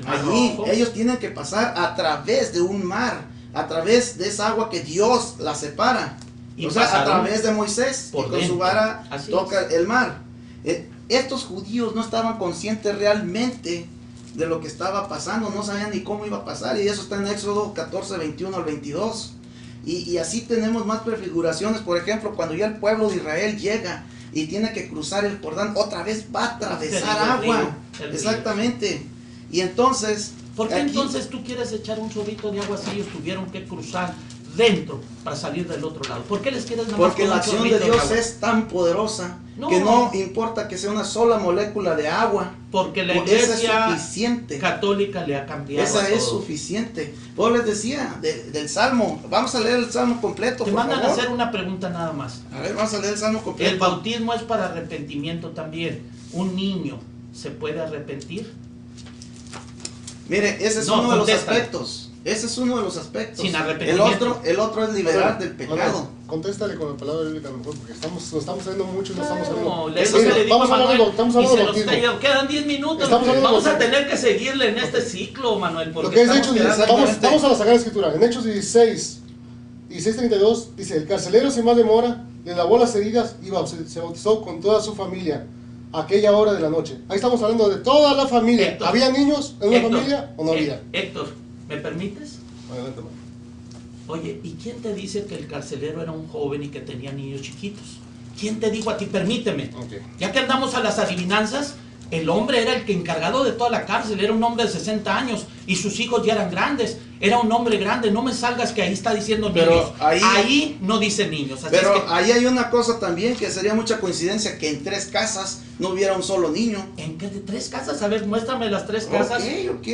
Allí ellos tienen que pasar a través de un mar. A través de esa agua que Dios la separa. O sea, a través de Moisés, que con su vara toca el mar. Estos judíos no estaban conscientes realmente de lo que estaba pasando, no sabían ni cómo iba a pasar, y eso está en Éxodo 14, 21 al 22. Y así tenemos más prefiguraciones. Por ejemplo, cuando ya el pueblo de Israel llega y tiene que cruzar el Jordán, otra vez va a atravesar agua. Exactamente. Y entonces... ¿Por qué entonces tú quieres echar un chorrito de agua si ellos tuvieron que cruzar dentro para salir del otro lado? ¿Por qué les quieres nada más? Porque la acción de Dios es tan poderosa que no importa que sea una sola molécula de agua. Porque la iglesia es católica le ha cambiado. Esa es suficiente. Vos les decía del Salmo. Vamos a leer el Salmo completo. Te mandan a hacer una pregunta nada más. A ver, vamos a leer el Salmo completo. El bautismo es para arrepentimiento también. ¿Un niño se puede arrepentir? Mire, ese es uno de los aspectos. Ese es uno de los aspectos. Sin arrepentimiento. El otro es liberar del pecado. Contéstale con la palabra bíblica mejor, porque nos estamos saliendo mucho y no estamos No, hablando. eso que le digo a Manuel, estamos hablando de bautismo. Quedan 10 minutos. Vamos a tener que seguirle en este ciclo, Manuel. Lo que es Hechos, vamos a la Sagrada Escritura. En Hechos 16:32 dice: el carcelero sin más demora le lavó las heridas y se bautizó con toda su familia a aquella hora de la noche. Ahí estamos hablando de toda la familia. Héctor, ¿Había niños en una familia o no había? Héctor, ¿me permites? Adelante, man. Oye, ¿y quién te dice que el carcelero era un joven y que tenía niños chiquitos? ¿Quién te dijo a ti? Permíteme. Okay. Ya que andamos a las adivinanzas, el hombre era el que encargado de toda la cárcel, era un hombre de 60 años y sus hijos ya eran grandes. Era un hombre grande, no me salgas que ahí está diciendo niños. Pero ahí no dice niños. Así pero es que, ahí hay una cosa también que sería mucha coincidencia, que en 3 casas no hubiera un solo niño. ¿en qué? ¿De 3 casas? A ver, muéstrame las 3 casas. Ok.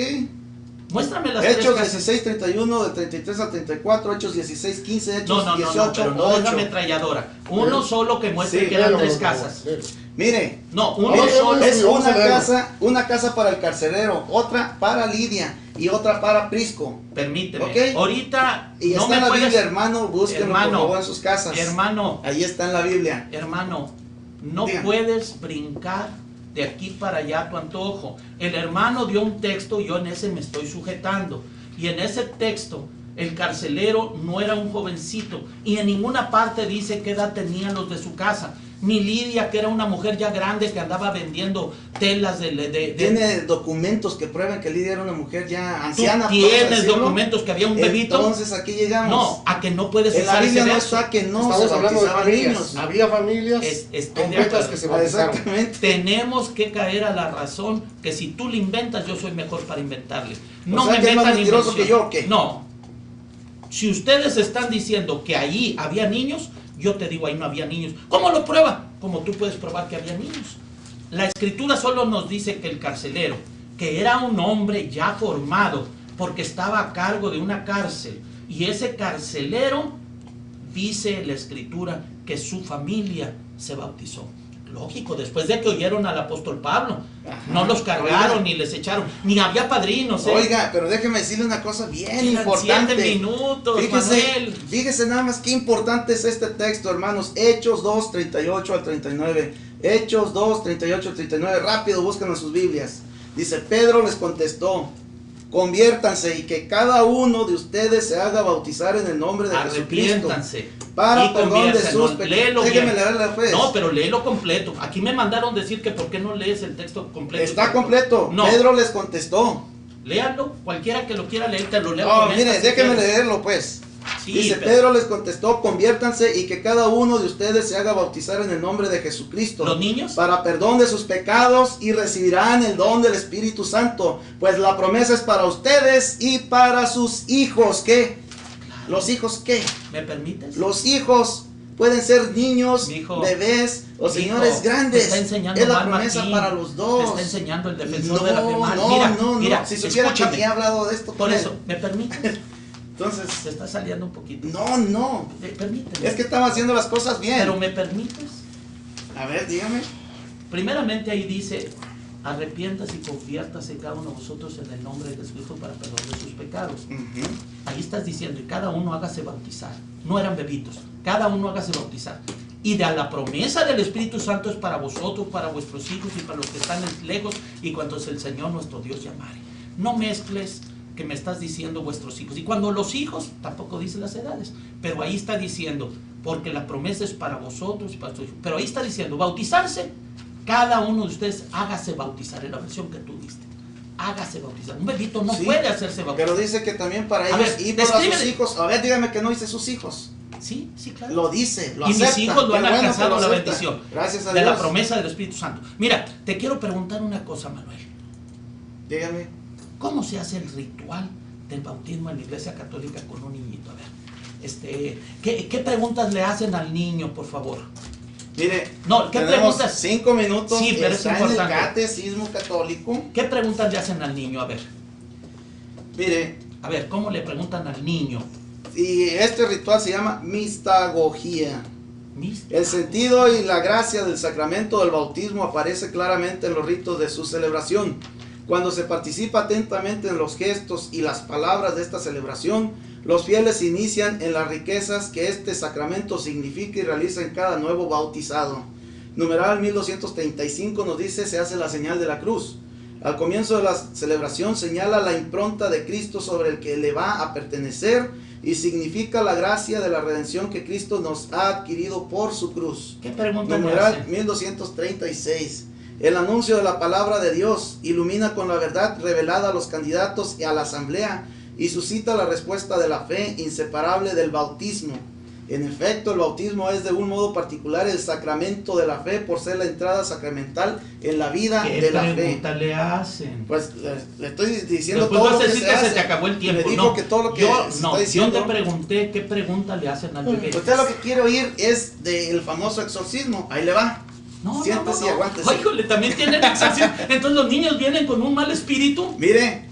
Muéstrame las 3 Hechos casas. 16:31, de 33 al 34, Hechos 16:15, Hechos No, 18, pero no es la 8. ametralladora. Uno solo que muestre Sí, que eran léelo, 3 casas. léelo. Mire, No, uno Vamos, solo. es vamos a leerlo. una casa para el carcelero, otra para Lidia y otra para Prisco. Permíteme. Ok. Ahorita Y no está me en la puedes. Biblia, hermano, búsquenlo por Hermano, favor en sus casas. Hermano, Ahí está en la Biblia. no Dígame. puedes brincar de aquí para allá a tu antojo. El hermano dio un texto, yo en ese me estoy sujetando. Y en ese texto, el carcelero no era un jovencito. Y en ninguna parte dice qué edad tenían los de su casa. Ni Lidia, que era una mujer ya grande que andaba vendiendo telas de Tiene documentos que prueban que Lidia era una mujer ya Tú anciana. tienes documentos que había un bebito. Entonces aquí llegamos. No, a que no puedes En la usar Biblia ese no verso. está que no Estamos se hablando de bautizaban familias. niños. Había familias Estoy de completas acuerdo. que se bautizaron. Exactamente. Tenemos que caer a la razón que si tú le inventas, yo soy mejor para inventarle. No O sea, me que es más metan mentiroso invención. que yo, ¿o qué? No. Si ustedes están diciendo que ahí había niños, yo te digo ahí no había niños. ¿Cómo lo prueba? Como tú puedes probar que había niños. La escritura solo nos dice que el carcelero, que era un hombre ya formado, porque estaba a cargo de una cárcel, y ese carcelero, dice la escritura, que su familia se bautizó. Lógico, después de que oyeron al apóstol Pablo. Ajá. No los cargaron, Oiga. ni les echaron, ni había padrinos. Oiga, pero déjeme decirle una cosa bien Eran importante. 7 minutos, Manuel. Fíjese nada más qué importante es este texto, hermanos. Hechos 2, 38 al 39. Hechos 2, 38 al 39. Rápido, busquen en sus Biblias. Dice, Pedro les contestó: conviértanse y que cada uno de ustedes se haga bautizar en el nombre de Jesucristo Arrepiéntanse para y perdón de conviértanse. sus No, pecados. léelo Déjeme bien. leerla pues. No, pero léelo completo. Aquí me mandaron decir que por qué no lees el texto completo. Está completo. No. Pedro les contestó. Léalo, cualquiera que lo quiera leer, te lo leo. No, con mire, esta, si déjeme quieres. leerlo pues. Sí, Dice, pero Pedro les contestó: conviértanse y que cada uno de ustedes se haga bautizar en el nombre de Jesucristo ¿los niños? para perdón de sus pecados y recibirán el don del Espíritu Santo, pues la promesa es para ustedes y para sus hijos. ¿Qué? ¿Los hijos qué? ¿Me permites? Los hijos pueden ser niños, Mijo, bebés o Mijo, señores te grandes. está enseñando Es la mal, promesa Martín. para los dos. Te está enseñando el defensor de la fe mal. No, Mira, si supiera que escúchame. ni he hablado de esto Por con él. eso, ¿me permites? Entonces, Se está saliendo un poquito. no. Permíteme. Es que estamos haciendo las cosas bien. Pero ¿me permites? A ver, dígame. Primeramente ahí dice, arrepiéntase y conviértase cada uno de vosotros en el nombre de Jesucristo para perdón de sus pecados. Ujú. Ahí estás diciendo, y cada uno hágase bautizar. No eran bebitos, cada uno hágase bautizar. Y de la promesa del Espíritu Santo es para vosotros, para vuestros hijos y para los que están lejos y cuantos el Señor nuestro Dios llamare. No mezcles que me estás diciendo vuestros hijos. Y cuando los hijos, tampoco dice las edades, pero ahí está diciendo, porque la promesa es para vosotros y para sus hijos. Pero ahí está diciendo, bautizarse, cada uno de ustedes hágase bautizar, en la versión que tú diste. Hágase bautizar. Un bebito no Sí, puede hacerse bautizar. Pero dice que también para A ellos ver, y para sus descríbele. hijos. A ver, dígame que no dice sus hijos. Sí, claro. Lo dice, lo Y acepta. mis hijos lo Qué han bueno que alcanzado lo la acepta. bendición Gracias a de Dios. la promesa del Espíritu Santo. Mira, te quiero preguntar una cosa, Manuel. Dígame. ¿Cómo se hace el ritual del bautismo en la Iglesia Católica con un niñito? A ver, ¿qué preguntas le hacen al niño, por favor? Mire, No, ¿qué tenemos preguntas? 5 minutos. Sí, pero es está en el importante. catecismo católico. ¿Qué preguntas le hacen al niño? Mire, A ver, ¿cómo le preguntan al niño? y este ritual se llama mistagogía. ¿Mis? El sentido y la gracia del sacramento del bautismo aparece claramente en los ritos de su celebración. Cuando se participa atentamente en los gestos y las palabras de esta celebración, los fieles se inician en las riquezas que este sacramento significa y realiza en cada nuevo bautizado. Numeral 1235 nos dice: se hace la señal de la cruz. Al comienzo de la celebración señala la impronta de Cristo sobre el que le va a pertenecer y significa la gracia de la redención que Cristo nos ha adquirido por su cruz. ¿Qué pregunta Numeral 1236. El anuncio de la palabra de Dios ilumina con la verdad revelada a los candidatos y a la asamblea y suscita la respuesta de la fe inseparable del bautismo. En efecto, el bautismo es de un modo particular el sacramento de la fe por ser la entrada sacramental en la vida de la fe. ¿Qué pregunta le hacen? Pues le estoy diciendo después todo vas lo a que decir se que hace. se te acabó el tiempo. Me dijo No, que todo lo que yo, se no, está diciendo. yo te pregunté qué pregunta le hacen al bebé. Usted lo que quiere oír es del famoso exorcismo. Ahí le va. No, Siéntese y aguántese. Ay, híjole, también tienen exorcismo. Entonces los niños vienen con un mal espíritu. Mire,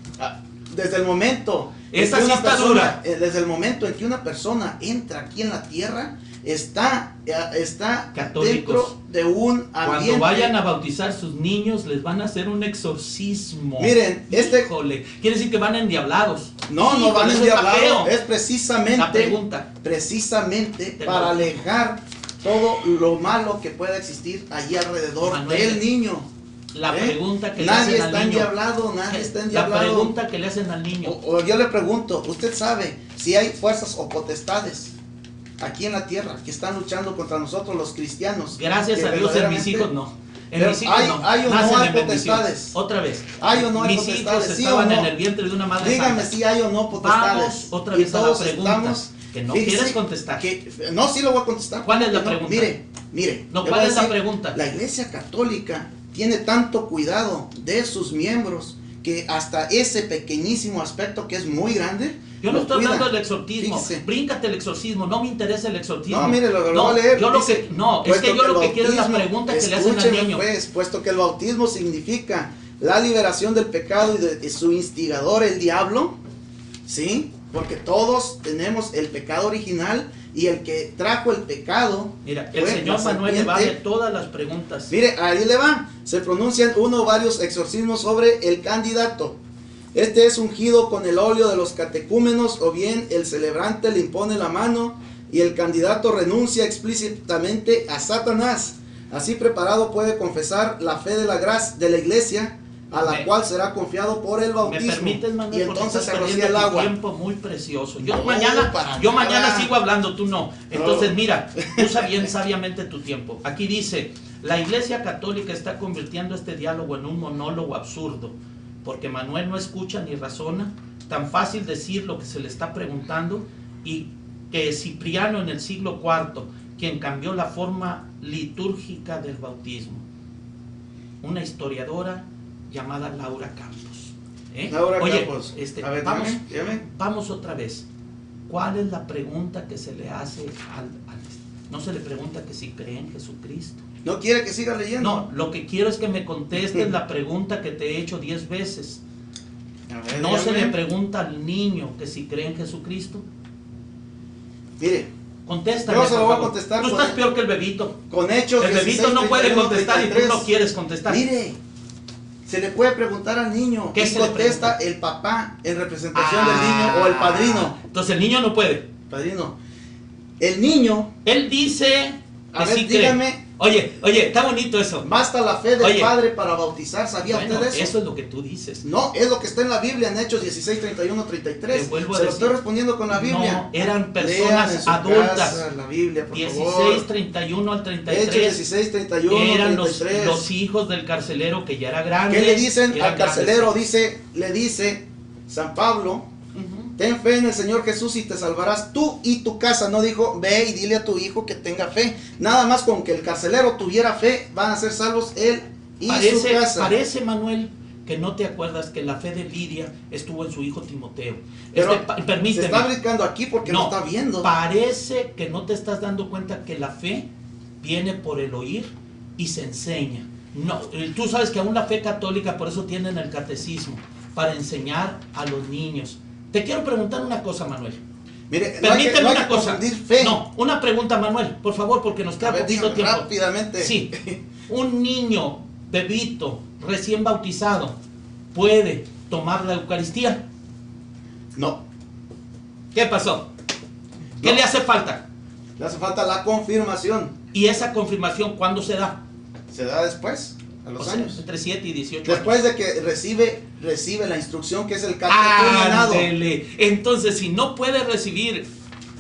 desde el momento Esa sí está dura. Desde el momento en que una persona entra aquí en la tierra, está Católicos. dentro de un ambiente. Cuando vayan a bautizar sus niños, les van a hacer un exorcismo. Miren, Híjole, quiere decir que van endiablados. No Híjole, van eso está endiablados. feo. Es precisamente, La pregunta. precisamente para alejar todo lo malo que pueda existir allí alrededor Manuel, del niño. La pregunta que le Nadie hacen al está niño. endiablado, nadie está La endiablado. pregunta que le hacen al niño. O yo le pregunto, ¿usted sabe si hay fuerzas o potestades aquí en la tierra que están luchando contra nosotros los cristianos? Gracias a Dios en mis hijos no. En Pero mis hijos no. hay o no Nacen hay en bendición. potestades. Otra vez. ¿Hay o no hay mis potestades? hijos ¿Sí estaban o no? en el vientre de una madre Dígame santa. si hay o no potestades. Vamos otra Y vez a la todos pregunta estamos, que no fíjese, quieres contestar. No, sí lo voy a contestar. ¿Cuál es la No, pregunta? Mire. No, le ¿cuál voy a es la decir, pregunta? La Iglesia Católica tiene tanto cuidado de sus miembros que hasta ese pequeñísimo aspecto que es muy grande. Yo no lo estoy cuida. hablando del exorcismo. Fíjese. Bríncate el exorcismo. No me interesa el exorcismo. No, mire, lo voy a leer. Yo lo Dice, que, no, es puesto que yo el lo que quiero es la bautismo, pregunta que le hacen al escúcheme, niño. pues, puesto que el bautismo significa la liberación del pecado y de su instigador, el diablo, ¿sí? Porque todos tenemos el pecado original y el que trajo el pecado. Mira, el fue señor la Manuel le serpiente. vale todas las preguntas. Mire, ahí le va. Se pronuncian uno o varios exorcismos sobre el candidato. Este es ungido con el óleo de los catecúmenos o bien el celebrante le impone la mano y el candidato renuncia explícitamente a Satanás. Así preparado puede confesar la fe de la gracia de la iglesia a la cual será confiado por el ¿Me bautismo. permites, Manuel? Y entonces se Porque rocía estás el perdiendo tu agua. tiempo muy precioso. Yo No, mañana para nada. sigo hablando, tú no. Entonces, No. mira, usa bien sabiamente tu tiempo. Aquí dice, la Iglesia Católica está convirtiendo este diálogo en un monólogo absurdo, porque Manuel no escucha ni razona. Tan fácil decir lo que se le está preguntando, y que Cipriano en el siglo IV, quien cambió la forma litúrgica del bautismo. Una historiadora llamada Laura Campos. Laura Oye, Campos. A ver, vamos, dígame. vamos otra vez. ¿Cuál es la pregunta que se le hace no se le pregunta que si cree en Jesucristo? ¿No quiere que siga leyendo? No, lo que quiero es que me contestes la pregunta que te he hecho 10 veces. A ver, No se dígame. le pregunta al niño que si cree en Jesucristo. Mire, Contéstame, yo se lo por voy a favor. contestar Tú con estás el- peor que el bebito. con hechos. El bebito 16, no puede 31, contestar y tú 33. no quieres contestar. Mire, se le puede preguntar al niño ¿Qué y se le contesta pregunta? el papá en representación del niño o el padrino. Entonces el niño no puede. Padrino. El niño, Él dice a que ver, sí cree. dígame, Oye, está bonito eso. basta la fe del Oye. padre para bautizar. ¿Sabía Bueno, usted eso? eso es lo que tú dices. No, es lo que está en la Biblia en Hechos 16, 31, 33. Te vuelvo a Se lo decir. estoy respondiendo con la Biblia. No, eran Lean personas en su adultas. casa la Biblia, por 16, favor. 31 al Hechos 33 16, 31, eran 33. los hijos del carcelero que ya era grande. ¿Qué le dicen al carcelero? Le dice San Pablo, ten fe en el Señor Jesús y te salvarás tú y tu casa. No dijo, ve y dile a tu hijo que tenga fe. Nada más con que el carcelero tuviera fe, van a ser salvos él y su casa. Parece, Manuel, que no te acuerdas que la fe de Lidia estuvo en su hijo Timoteo. Pero Permíteme. se está brincando aquí porque no está viendo. Parece que no te estás dando cuenta que la fe viene por el oír y se enseña. No, tú sabes que aún la fe católica, por eso tienen el catecismo, para enseñar a los niños. Te quiero preguntar una cosa, Manuel. Mire, Permíteme no hay una que cosa. confundir fe. No, una pregunta, Manuel, por favor, porque nos queda A ver, poquito dígame tiempo. rápidamente. Sí, un niño, bebito, recién bautizado, puede tomar la Eucaristía? No. ¿Qué pasó? ¿Qué le hace falta? Le hace falta la confirmación. ¿Y esa confirmación cuándo se da? Se da después, a los años. Entre 7 y 18 después años. de que recibe la instrucción que es el catecumenado. Entonces, si no puede recibir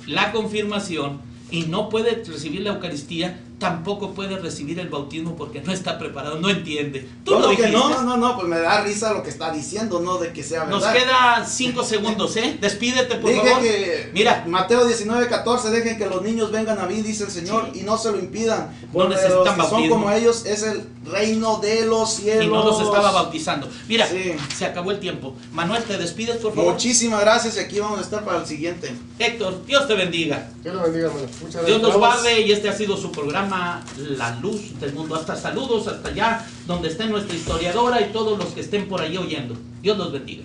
la confirmación y no puede recibir la Eucaristía, tampoco puede recibir el bautismo porque no está preparado, no entiende. ¿Tú lo dijiste? No, pues me da risa lo que está diciendo, no de que sea verdad. Nos queda 5 segundos, Despídete, por favor. Que, mira, Mateo 19:14, dejen que los niños vengan a mí, dice el Señor, y no se lo impidan. No necesitan los que bautismo. son como ellos, es el reino de los cielos. Y no los estaba bautizando. Mira, sí. Se acabó el tiempo. Manuel, ¿te despides, por favor? Muchísimas gracias y aquí vamos a estar para el siguiente. Héctor, Dios te bendiga. Dios lo bendiga, hermano. Muchas gracias. Dios nos guarde, y este ha sido su programa La Luz del Mundo. Hasta saludos, hasta allá donde esté nuestra historiadora y todos los que estén por ahí oyendo. Dios los bendiga.